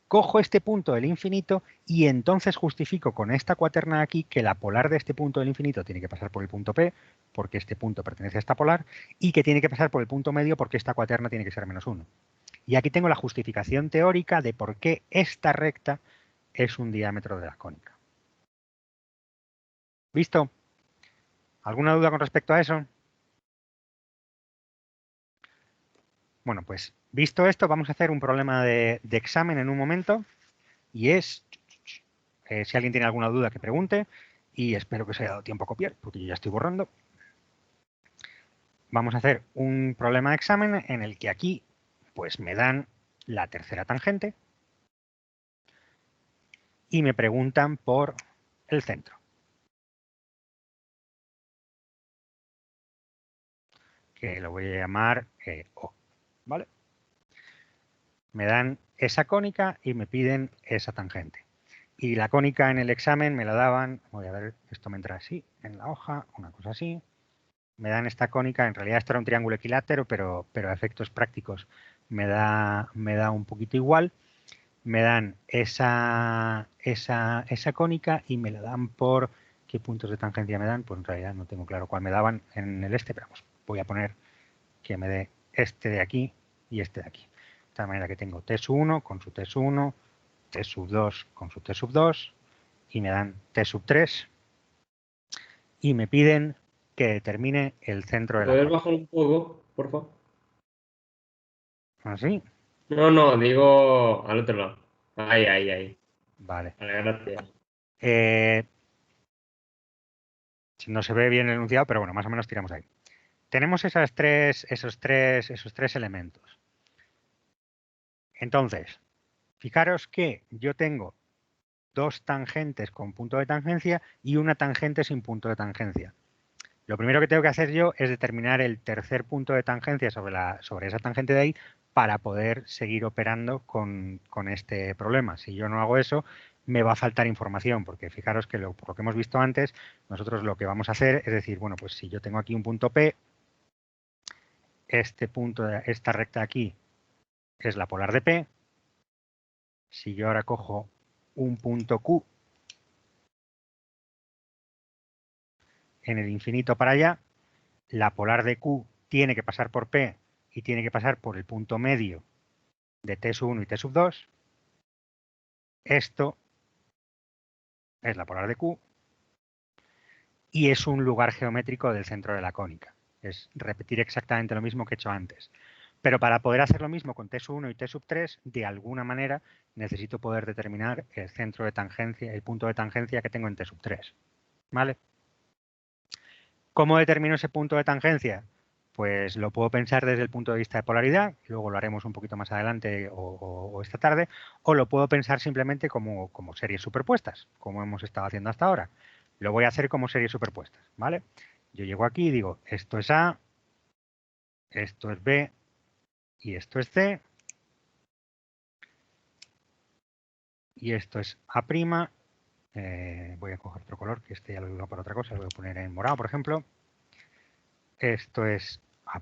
Cojo este punto del infinito y entonces justifico con esta cuaterna aquí que la polar de este punto del infinito tiene que pasar por el punto P, porque este punto pertenece a esta polar, y que tiene que pasar por el punto medio porque esta cuaterna tiene que ser menos 1. Y aquí tengo la justificación teórica de por qué esta recta es un diámetro de la cónica. ¿Visto? ¿Alguna duda con respecto a eso? Bueno, pues visto esto, vamos a hacer un problema de examen en un momento y es, si alguien tiene alguna duda que pregunte y espero que os haya dado tiempo a copiar porque yo ya estoy borrando. Vamos a hacer un problema de examen en el que aquí pues me dan la tercera tangente y me preguntan por el centro. Que lo voy a llamar O, ¿vale? Me dan esa cónica y me piden esa tangente. Y la cónica en el examen me la daban, voy a ver, esto me entra así, en la hoja, una cosa así. Me dan esta cónica, en realidad esto era un triángulo equilátero, pero a efectos prácticos me da un poquito igual. Me dan esa cónica y me la dan por, ¿qué puntos de tangencia me dan? Pues en realidad no tengo claro cuál me daban en el pero vamos, voy a poner que me dé este de aquí y este de aquí. De tal manera que tengo T sub 1 con su T sub 1, T sub 2 con su T sub 2 y me dan T sub 3 y me piden que determine el centro de la ¿Puedes cónica. bajar un poco, por favor? ¿Así? No, digo al otro lado. Ahí. Vale. Vale, gracias. Si no se ve bien el enunciado, pero bueno, más o menos tiramos ahí. Tenemos esos tres elementos. Entonces, fijaros que yo tengo dos tangentes con punto de tangencia y una tangente sin punto de tangencia. Lo primero que tengo que hacer yo es determinar el tercer punto de tangencia sobre esa tangente de ahí para poder seguir operando con este problema. Si yo no hago eso, me va a faltar información, porque fijaros que por lo que hemos visto antes, nosotros lo que vamos a hacer es decir, bueno, pues si yo tengo aquí un punto P, esta recta aquí es la polar de P. Si yo ahora cojo un punto Q en el infinito para allá, la polar de Q tiene que pasar por P y tiene que pasar por el punto medio de T sub 1 y T sub 2. Esto es la polar de Q y es un lugar geométrico del centro de la cónica. Es repetir exactamente lo mismo que he hecho antes. Pero para poder hacer lo mismo con T sub 1 y T sub 3, de alguna manera necesito poder determinar el centro de tangencia, el punto de tangencia que tengo en T sub 3. ¿Vale? ¿Cómo determino ese punto de tangencia? Pues lo puedo pensar desde el punto de vista de polaridad, luego lo haremos un poquito más adelante o esta tarde, o lo puedo pensar simplemente como series superpuestas, como hemos estado haciendo hasta ahora. Lo voy a hacer como series superpuestas, ¿vale? Yo llego aquí y digo, esto es A, esto es B y esto es C, y esto es A'. Voy a coger otro color, que este ya lo digo por otra cosa, lo voy a poner en morado, por ejemplo. Esto es A',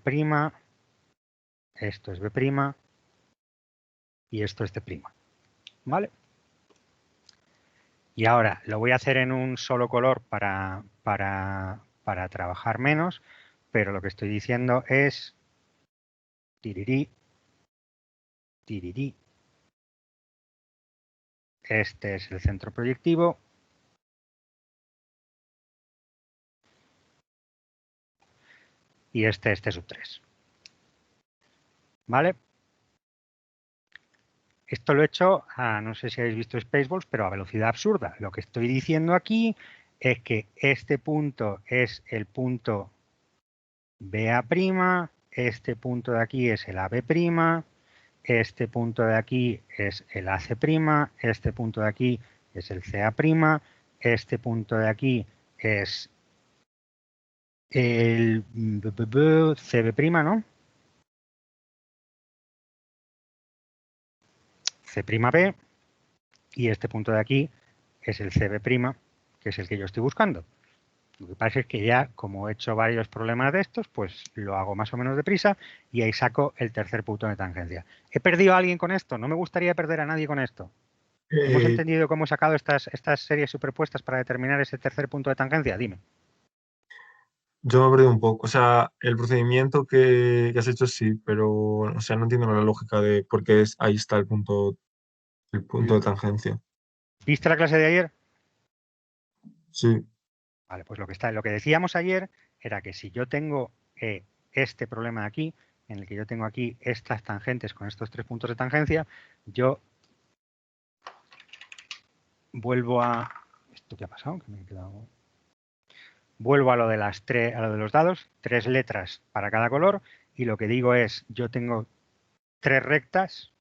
esto es B' y esto es C'. ¿Vale? Y ahora lo voy a hacer en un solo color para trabajar menos, pero lo que estoy diciendo es tirirí, tirirí. Este es el centro proyectivo. Y este es T sub 3. ¿Vale? Esto lo he hecho, no sé si habéis visto Spaceballs, pero a velocidad absurda. Lo que estoy diciendo aquí es que este punto es el punto BA', este punto de aquí es el AB', este punto de aquí es el AC', este punto de aquí es el CA', este punto de aquí es el CB', ¿no? C'B y este punto de aquí es el CB', que es el que yo estoy buscando. Lo que pasa es que ya, como he hecho varios problemas de estos, pues lo hago más o menos deprisa y ahí saco el tercer punto de tangencia. ¿He perdido a alguien con esto? No me gustaría perder a nadie con esto. ¿Hemos entendido cómo he sacado estas series superpuestas para determinar ese tercer punto de tangencia? Dime. Yo me he perdido un poco. O sea, el procedimiento que has hecho sí, pero o sea, no entiendo la lógica de por qué ahí está el punto de tangencia. ¿Viste la clase de ayer? Sí. Vale, pues lo que decíamos ayer era que si yo tengo este problema de aquí, en el que yo tengo aquí estas tangentes con estos 3 puntos de tangencia, yo vuelvo a... ¿Esto qué ha pasado? Que me he quedado... Vuelvo a lo de a lo de los dados, 3 letras para cada color, y lo que digo es, yo tengo 3 rectas,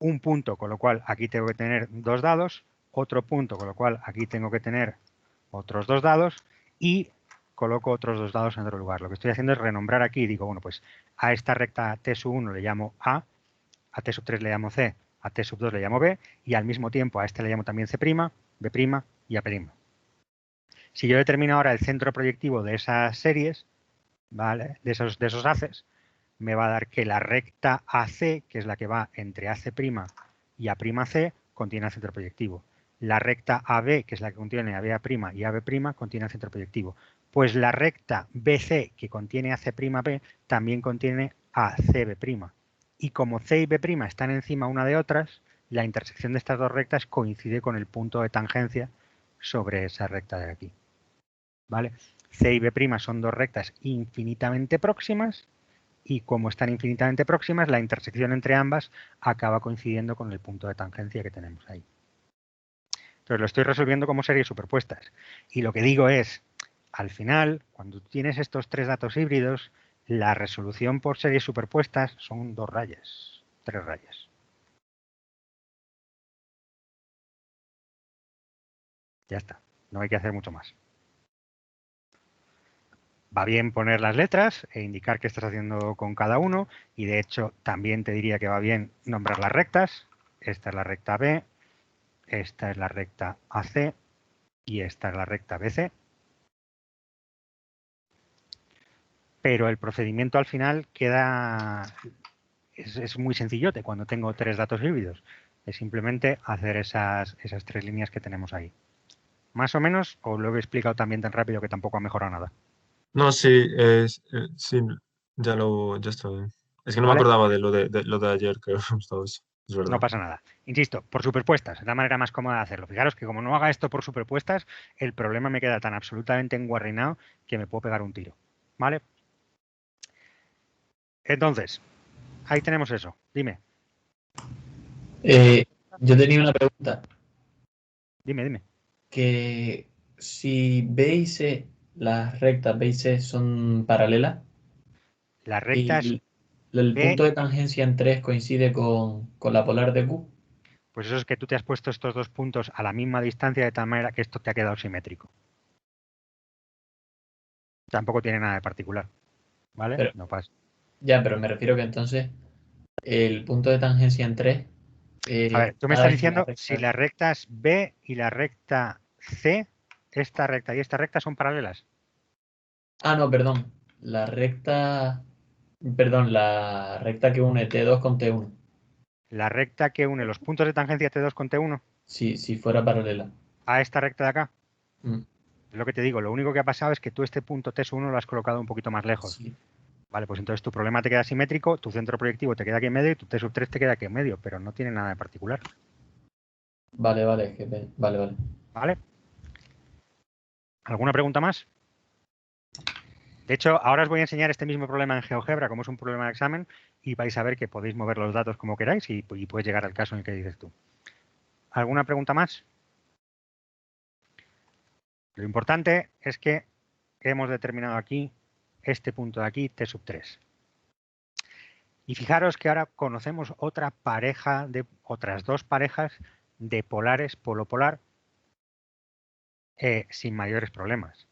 un punto, con lo cual aquí tengo que tener 2 dados, otro punto, con lo cual aquí tengo que tener otros 2 dados, y coloco otros 2 dados en otro lugar. Lo que estoy haciendo es renombrar aquí, digo, bueno, pues a esta recta T1 le llamo A T3 le llamo C, a T2 le llamo B, y al mismo tiempo a este le llamo también C', B' y A'. Si yo determino ahora el centro proyectivo de esas series, ¿vale? de esos haces, me va a dar que la recta AC, que es la que va entre AC' y A'C, contiene el centro proyectivo. La recta AB, que es la que contiene a BA' y AB', contiene el centro proyectivo. Pues la recta BC, que contiene A'B, también contiene ACB'. Y como C y B' están encima una de otras, la intersección de estas dos rectas coincide con el punto de tangencia sobre esa recta de aquí. ¿Vale? C y B' son dos rectas infinitamente próximas, y como están infinitamente próximas, la intersección entre ambas acaba coincidiendo con el punto de tangencia que tenemos ahí. Entonces lo estoy resolviendo como series superpuestas. Y lo que digo es, al final, cuando tienes estos 3 datos híbridos, la resolución por series superpuestas son 2 rayas, 3 rayas. Ya está, no hay que hacer mucho más. Va bien poner las letras e indicar qué estás haciendo con cada uno, y de hecho también te diría que va bien nombrar las rectas. Esta es la recta B, esta es la recta AC y esta es la recta BC. Pero el procedimiento al final es muy sencillote cuando tengo 3 datos híbridos. Es simplemente hacer esas 3 líneas que tenemos ahí. Más o menos, os lo he explicado también tan rápido que tampoco ha mejorado nada. No, sí, sí, ya está bien. Es que no me ¿Vale? acordaba de lo de ayer que hemos estado eso. Es verdad. No pasa nada. Insisto, por superpuestas, es la manera más cómoda de hacerlo. Fijaros que como no haga esto por superpuestas, el problema me queda tan absolutamente enguarrinado que me puedo pegar un tiro. ¿Vale? Entonces, ahí tenemos eso. Dime. Yo tenía una pregunta. Dime. Que si B y C, las rectas B y C son paralelas Las rectas y el B, punto de tangencia en 3 coincide con la polar de Q. pues eso es que tú te has puesto estos dos puntos a la misma distancia de tal manera que esto te ha quedado simétrico. Tampoco tiene nada de particular. ¿Vale? Pero, No pasa. ya, pero me refiero que entonces el punto de tangencia en 3 A ver, tú me está estás en la diciendo si recta. las rectas B y la recta C, esta recta y esta recta son paralelas. Ah, no, perdón. La recta que une T2 con T1. La recta que une los puntos de tangencia T2 con T1 Si fuera paralela. a esta recta de acá. Mm, Es lo que te digo, lo único que ha pasado es que tú este punto T1 lo has colocado un poquito más lejos. sí. Vale, pues entonces tu problema te queda simétrico, tu centro proyectivo te queda aquí en medio y tu T3 te queda aquí en medio, pero no tiene nada de particular. Vale. Vale. ¿Vale? ¿Alguna pregunta más? De hecho, ahora os voy a enseñar este mismo problema en GeoGebra, como es un problema de examen, y vais a ver que podéis mover los datos como queráis y puedes llegar al caso en el que dices tú. ¿Alguna pregunta más? Lo importante es que hemos determinado aquí este punto de aquí, T3. Y fijaros que ahora conocemos otras dos parejas de polares polo-polar sin mayores problemas.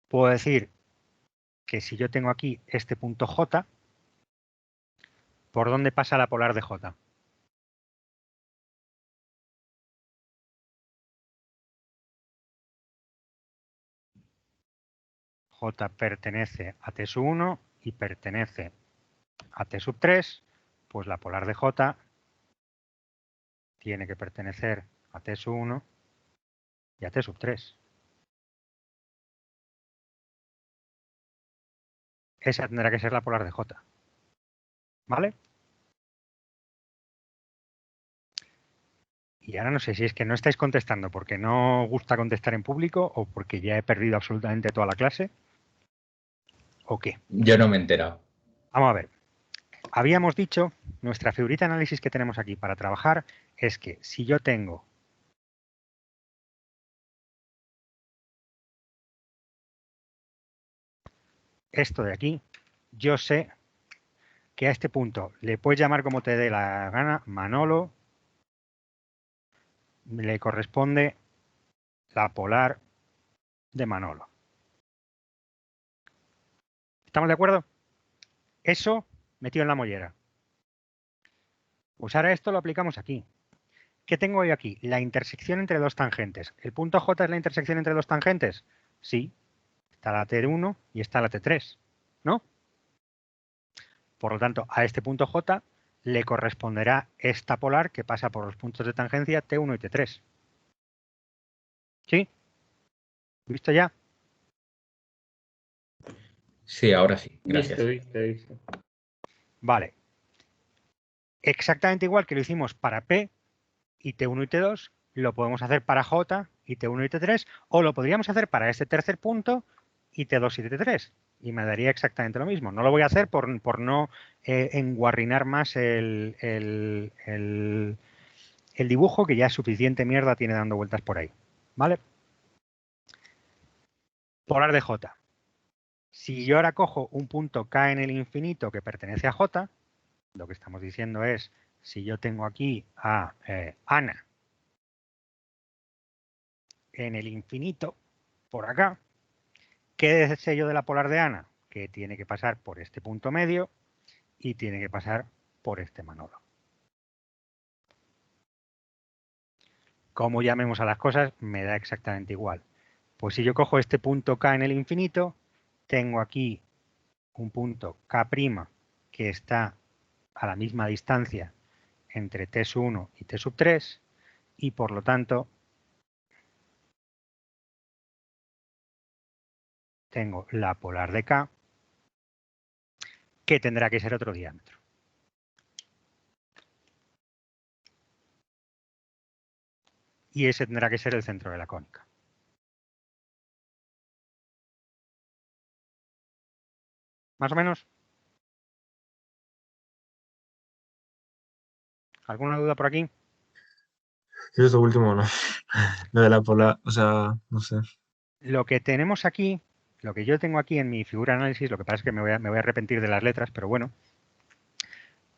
Puedo decir que si yo tengo aquí este punto J, ¿por dónde pasa la polar de J? J pertenece a T1 y pertenece a T3, pues la polar de J tiene que pertenecer a T1 y a T3. Esa tendrá que ser la polar de J. ¿Vale? Y ahora no sé si es que no estáis contestando porque no os gusta contestar en público o porque ya he perdido absolutamente toda la clase. ¿O qué? Yo no me he enterado. Vamos a ver. Habíamos dicho, nuestra figurita de análisis que tenemos aquí para trabajar es que si yo tengo esto de aquí, yo sé que a este punto le puedes llamar como te dé la gana, Manolo, le corresponde la polar de Manolo. ¿Estamos de acuerdo? Eso metido en la mollera. Pues ahora esto lo aplicamos aquí. ¿Qué tengo hoy aquí? La intersección entre dos tangentes. ¿El punto J es la intersección entre dos tangentes? Sí. Está la T1 y está la T3, ¿no? Por lo tanto, a este punto J le corresponderá esta polar que pasa por los puntos de tangencia T1 y T3. ¿Sí? ¿Visto ya? Sí, ahora sí. Gracias. Visto. Vale. Exactamente igual que lo hicimos para P y T1 y T2, lo podemos hacer para J y T1 y T3, o lo podríamos hacer para este tercer punto y T2 y T3. Y me daría exactamente lo mismo. No lo voy a hacer por no enguarrinar más el dibujo, que ya suficiente mierda tiene dando vueltas por ahí. ¿Vale? Polar de J. Si yo ahora cojo un punto K en el infinito que pertenece a J, lo que estamos diciendo es, si yo tengo aquí a Ana en el infinito, por acá, ¿qué deseo yo de la polar de Ana? Que tiene que pasar por este punto medio y tiene que pasar por este Manolo. Como llamemos a las cosas, me da exactamente igual. Pues si yo cojo este punto K en el infinito, tengo aquí un punto K' que está a la misma distancia entre T1 y T3 y por lo tanto tengo la polar de K que tendrá que ser otro diámetro. Y ese tendrá que ser el centro de la cónica. ¿Más o menos? ¿Alguna duda por aquí? Yo esto último no. Lo de la polar, o sea, no sé. Lo que tenemos aquí, lo que yo tengo aquí en mi figura de análisis, lo que pasa es que me voy a arrepentir de las letras, pero bueno.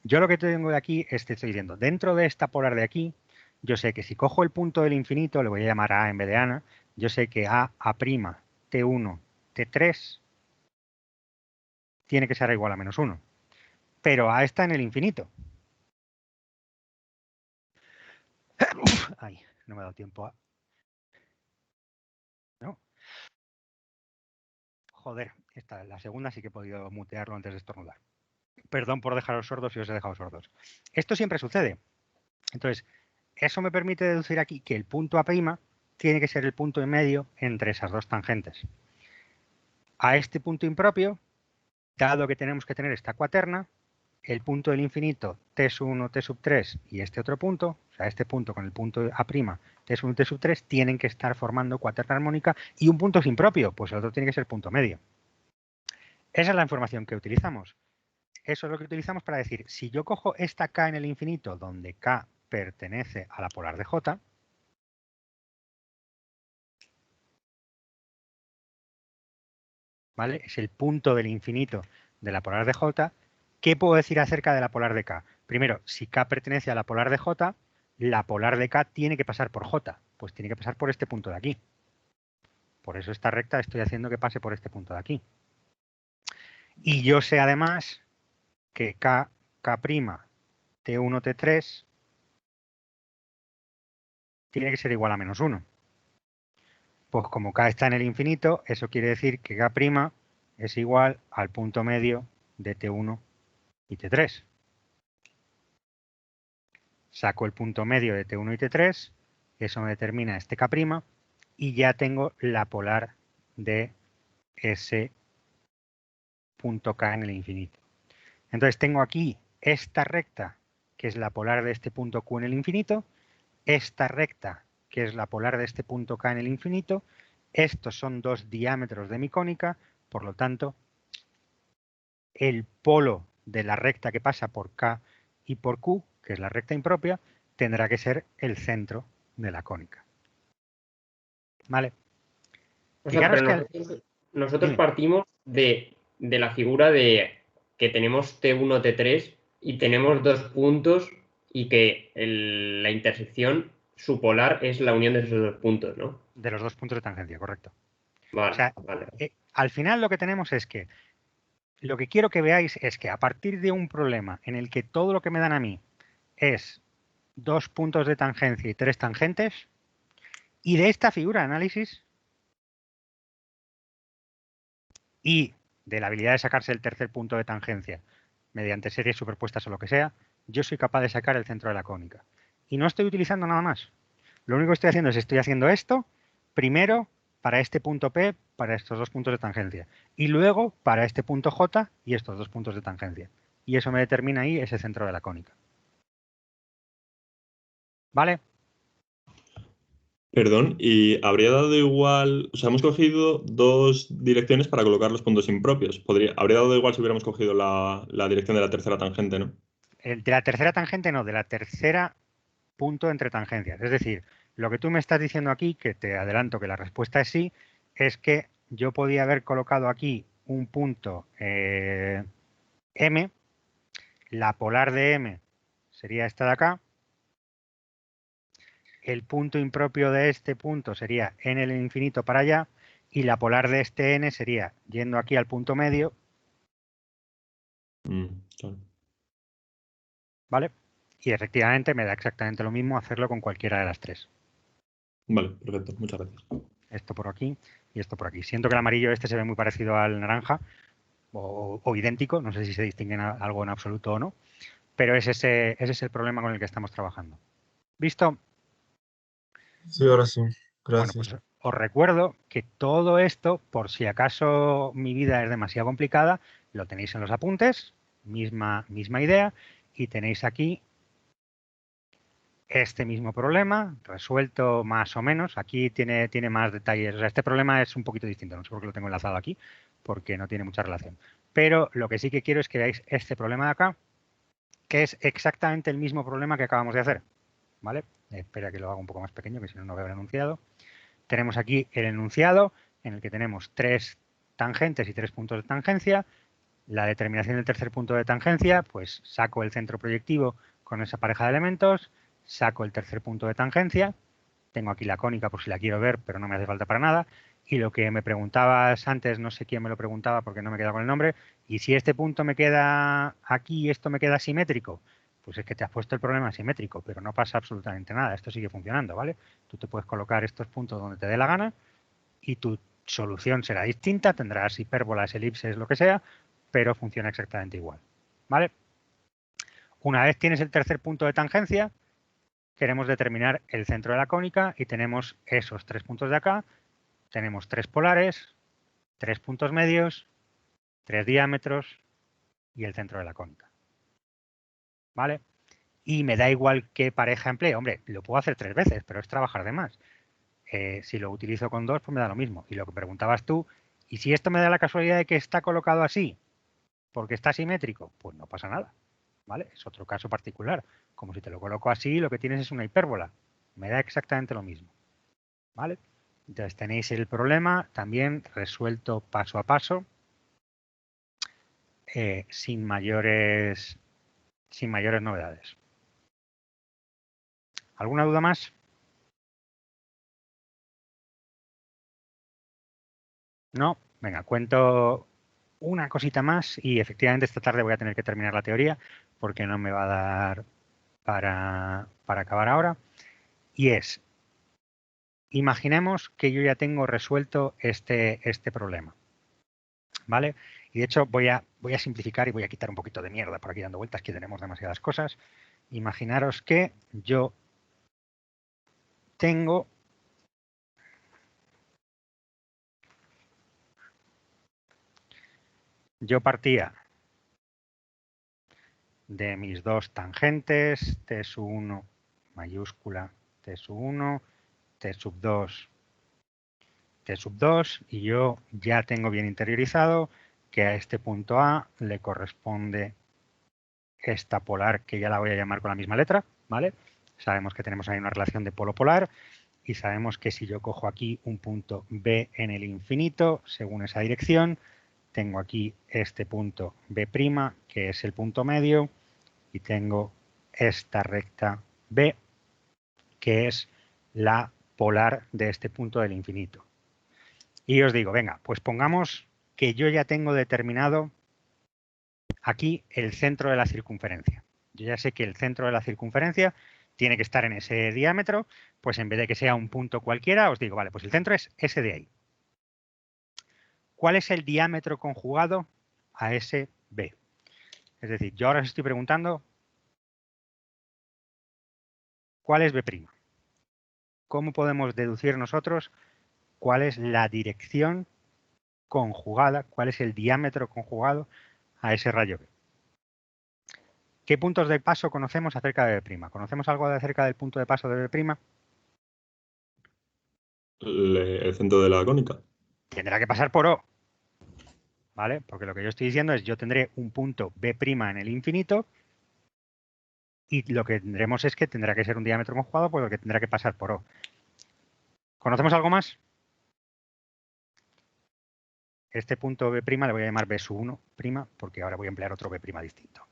Yo lo que tengo de aquí es que estoy diciendo, dentro de esta polar de aquí, yo sé que si cojo el punto del infinito, le voy a llamar A en vez de Ana, yo sé que A', T1, T3 tiene que ser igual a menos 1. Pero A está en el infinito. Ay, no me ha dado tiempo a... ¿No? Joder, la segunda sí que he podido mutearlo antes de estornudar. Perdón por dejaros sordos si os he dejado sordos. Esto siempre sucede. Entonces, eso me permite deducir aquí que el punto A' tiene que ser el punto en medio entre esas dos tangentes. A este punto impropio, dado que tenemos que tener esta cuaterna, el punto del infinito T1, T3 y este otro punto, o sea, este punto con el punto A', T1, T3, tienen que estar formando cuaterna armónica y un punto es impropio, pues el otro tiene que ser punto medio. Esa es la información que utilizamos. Eso es lo que utilizamos para decir, si yo cojo esta K en el infinito, donde K pertenece a la polar de J, ¿vale? Es el punto del infinito de la polar de J. ¿Qué puedo decir acerca de la polar de K? Primero, si K pertenece a la polar de J, la polar de K tiene que pasar por J, pues tiene que pasar por este punto de aquí. Por eso esta recta estoy haciendo que pase por este punto de aquí. Y yo sé además que K', T1, T3 tiene que ser igual a menos 1. Pues como K está en el infinito, eso quiere decir que K' es igual al punto medio de T1 y T3. Saco el punto medio de T1 y T3, eso me determina este K' y ya tengo la polar de ese punto K en el infinito. Entonces tengo aquí esta recta, que es la polar de este punto Q en el infinito, esta recta, que es la polar de este punto K en el infinito. Estos son dos diámetros de mi cónica, por lo tanto, el polo de la recta que pasa por K y por Q, que es la recta impropia, tendrá que ser el centro de la cónica. ¿Vale? O sea, Fijaros pero que nosotros Dime. partimos de la figura de que tenemos T1, T3 y tenemos dos puntos y que la intersección, su polar es la unión de esos dos puntos, ¿no? de los dos puntos de tangencia, correcto. Vale, O sea, vale. al final lo que tenemos es que lo que quiero que veáis es que a partir de un problema en el que todo lo que me dan a mí es dos puntos de tangencia y tres tangentes, y de esta figura de análisis y de la habilidad de sacarse el tercer punto de tangencia mediante series superpuestas o lo que sea, yo soy capaz de sacar el centro de la cónica. Y no estoy utilizando nada más. Lo único que estoy haciendo es estoy haciendo esto primero para este punto P, para estos dos puntos de tangencia, y luego para este punto J y estos dos puntos de tangencia. Y eso me determina ahí ese centro de la cónica. ¿Vale? Perdón, y habría dado igual, o sea, hemos cogido dos direcciones para colocar los puntos impropios. Habría dado igual si hubiéramos cogido la dirección de la tercera tangente, ¿no? De la tercera tangente no, de la tercera punto entre tangencias. Es decir, lo que tú me estás diciendo aquí, que te adelanto que la respuesta es sí, es que yo podía haber colocado aquí un punto M, la polar de M sería esta de acá, el punto impropio de este punto sería n en el infinito para allá, y la polar de este n sería yendo aquí al punto medio, Claro. ¿vale? Y efectivamente me da exactamente lo mismo hacerlo con cualquiera de las tres. Vale, perfecto, muchas gracias. Esto por aquí y esto por aquí. Siento que el amarillo este se ve muy parecido al naranja, o idéntico, no sé si se distinguen algo en absoluto o no, pero ese es el problema con el que estamos trabajando. ¿Visto? Sí, ahora sí. Bueno, Gracias. pues os recuerdo que todo esto, por si acaso mi vida es demasiado complicada, lo tenéis en los apuntes, misma idea, y tenéis aquí este mismo problema, resuelto más o menos. Aquí tiene más detalles. O sea, este problema es un poquito distinto, no sé por qué lo tengo enlazado aquí, porque no tiene mucha relación. Pero lo que sí que quiero es que veáis este problema de acá, que es exactamente el mismo problema que acabamos de hacer. ¿Vale? Espera que lo haga un poco más pequeño, que si no, no veo el enunciado. Tenemos aquí el enunciado, en el que tenemos tres tangentes y tres puntos de tangencia. La determinación del tercer punto de tangencia, pues saco el centro proyectivo con esa pareja de elementos, saco el tercer punto de tangencia, tengo aquí la cónica por si la quiero ver, pero no me hace falta para nada. Y lo que me preguntabas antes, no sé quién me lo preguntaba porque no me queda con el nombre, y si este punto me queda aquí y esto me queda simétrico, pues es que te has puesto el problema simétrico, pero no pasa absolutamente nada, esto sigue funcionando, ¿vale? Tú te puedes colocar estos puntos donde te dé la gana y tu solución será distinta, tendrás hipérbolas, elipses, lo que sea, pero funciona exactamente igual, ¿vale? Una vez tienes el tercer punto de tangencia, queremos determinar el centro de la cónica y tenemos esos tres puntos de acá, tenemos tres polares, tres puntos medios, tres diámetros y el centro de la cónica. ¿Vale? Y me da igual qué pareja emplee. Hombre, lo puedo hacer tres veces, pero es trabajar de más. Si lo utilizo con dos, pues me da lo mismo. Y lo que preguntabas tú, ¿y si esto me da la casualidad de que está colocado así, porque está simétrico? Pues no pasa nada. ¿Vale? Es otro caso particular. Como si te lo coloco así, lo que tienes es una hipérbola. Me da exactamente lo mismo. ¿Vale? Entonces tenéis el problema también resuelto paso a paso, sin mayores novedades. ¿Alguna duda más? No, venga, cuento una cosita más y efectivamente esta tarde voy a tener que terminar la teoría porque no me va a dar para acabar ahora. Y es, imaginemos que yo ya tengo resuelto este problema. ¿Vale? Y de hecho voy a simplificar y voy a quitar un poquito de mierda por aquí dando vueltas, que tenemos demasiadas cosas. Imaginaros que yo tengo partía de mis dos tangentes, T1 mayúscula, T sub 1, T sub 2, T sub 2 y yo ya tengo bien interiorizado que a este punto A le corresponde esta polar que ya la voy a llamar con la misma letra, ¿vale? Sabemos que tenemos ahí una relación de polo polar y sabemos que si yo cojo aquí un punto B en el infinito, según esa dirección, tengo aquí este punto B', que es el punto medio, y tengo esta recta B, que es la polar de este punto del infinito. Y os digo, venga, pues pongamos que yo ya tengo determinado aquí el centro de la circunferencia. Yo ya sé que el centro de la circunferencia tiene que estar en ese diámetro, pues en vez de que sea un punto cualquiera, os digo, vale, pues el centro es ese de ahí. ¿Cuál es el diámetro conjugado a ese B? Es decir, yo ahora os estoy preguntando, ¿cuál es B'? ¿Cómo podemos deducir nosotros cuál es la dirección conjugada, cuál es el diámetro conjugado a ese rayo B? ¿Qué puntos de paso conocemos acerca de B'? ¿Conocemos algo acerca del punto de paso de B'? El centro de la cónica. Tendrá que pasar por O, ¿vale? Porque lo que yo estoy diciendo es yo tendré un punto B' en el infinito y lo que tendremos es que tendrá que ser un diámetro conjugado, pues lo que tendrá que pasar por O. ¿Conocemos algo más? Este punto B' le voy a llamar B sub 1', porque ahora voy a emplear otro B' distinto.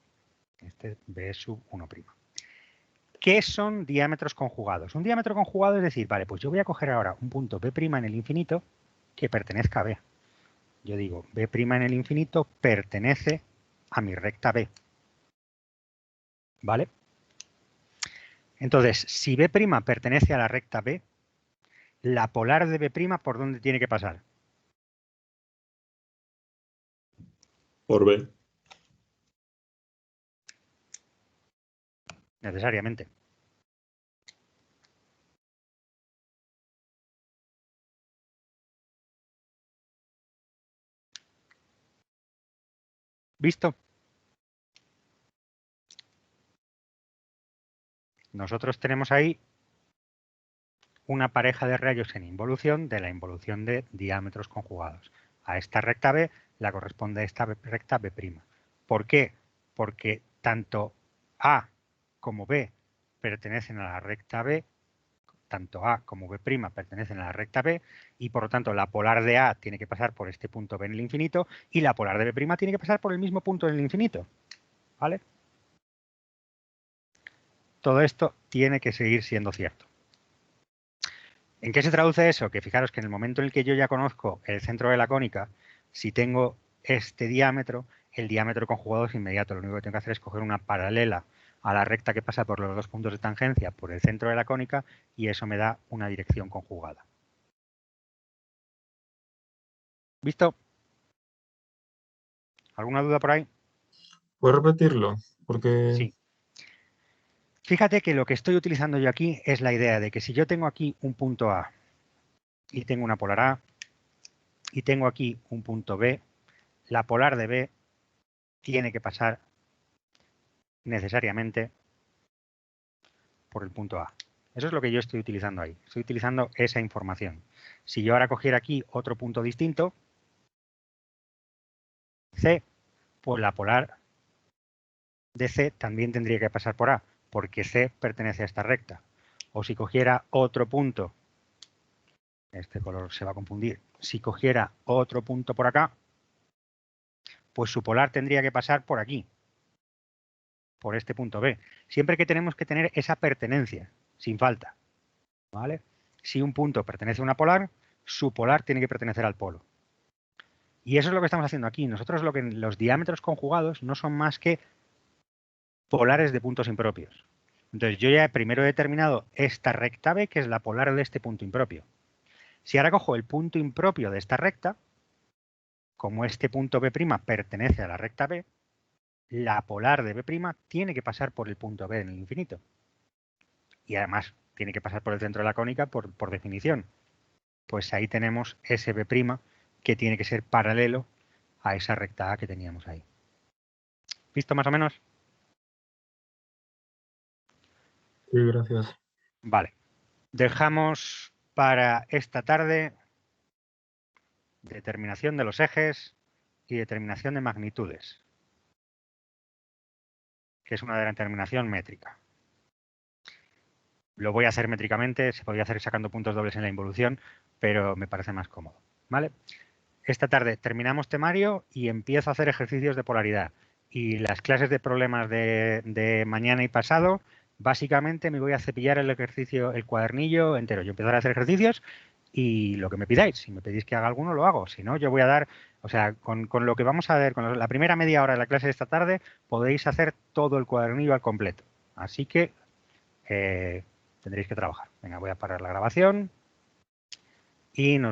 Este B sub 1'. ¿Qué son diámetros conjugados? Un diámetro conjugado es decir, vale, pues yo voy a coger ahora un punto B' en el infinito que pertenezca a B. Yo digo, B' en el infinito pertenece a mi recta B. ¿Vale? Entonces, si B' pertenece a la recta B, la polar de B' ¿por dónde tiene que pasar? Por B. Necesariamente. ¿Visto? Nosotros tenemos ahí una pareja de rayos en involución de la involución de diámetros conjugados. A esta recta B la corresponde esta recta B'. ¿Por qué? Porque tanto A como B pertenecen a la recta B, tanto A como B' pertenecen a la recta B y por lo tanto la polar de A tiene que pasar por este punto B en el infinito y la polar de B' tiene que pasar por el mismo punto en el infinito. ¿Vale? Todo esto tiene que seguir siendo cierto. ¿En qué se traduce eso? Que fijaros que en el momento en el que yo ya conozco el centro de la cónica, si tengo este diámetro, el diámetro conjugado es inmediato. Lo único que tengo que hacer es coger una paralela a la recta que pasa por los dos puntos de tangencia por el centro de la cónica y eso me da una dirección conjugada. ¿Visto? ¿Alguna duda por ahí? ¿Puedes repetirlo? Porque Sí. Fíjate que lo que estoy utilizando yo aquí es la idea de que si yo tengo aquí un punto A y tengo una polar A y tengo aquí un punto B, la polar de B tiene que pasar necesariamente por el punto A. Eso es lo que yo estoy utilizando ahí. Estoy utilizando esa información. Si yo ahora cogiera aquí otro punto distinto, C, pues la polar de C también tendría que pasar por A, porque C pertenece a esta recta. O si cogiera otro punto, este color se va a confundir, si cogiera otro punto por acá, pues su polar tendría que pasar por aquí, por este punto B. Siempre que tenemos que tener esa pertenencia, sin falta. ¿Vale? Si un punto pertenece a una polar, su polar tiene que pertenecer al polo. Y eso es lo que estamos haciendo aquí. Nosotros los diámetros conjugados no son más que polares de puntos impropios. Entonces yo ya primero he determinado esta recta B, que es la polar de este punto impropio. Si ahora cojo el punto impropio de esta recta, como este punto B' pertenece a la recta B, la polar de B' tiene que pasar por el punto B en el infinito. Y además tiene que pasar por el centro de la cónica por definición. Pues ahí tenemos ese B' que tiene que ser paralelo a esa recta A que teníamos ahí. ¿Visto más o menos? sí, gracias. Vale. Dejamos para esta tarde determinación de los ejes y determinación de magnitudes, que es una determinación métrica. Lo voy a hacer métricamente, se podría hacer sacando puntos dobles en la involución, pero me parece más cómodo, ¿vale? Esta tarde terminamos temario y empiezo a hacer ejercicios de polaridad. Y las clases de problemas de mañana y pasado, básicamente me voy a cepillar el ejercicio, el cuadernillo entero. Yo empezaré a hacer ejercicios y lo que me pidáis. Si me pedís que haga alguno, lo hago. Si no, yo voy a dar, o sea, con lo que vamos a ver, con la primera media hora de la clase de esta tarde, podéis hacer todo el cuadernillo al completo. Así que tendréis que trabajar. Venga, voy a parar la grabación y nos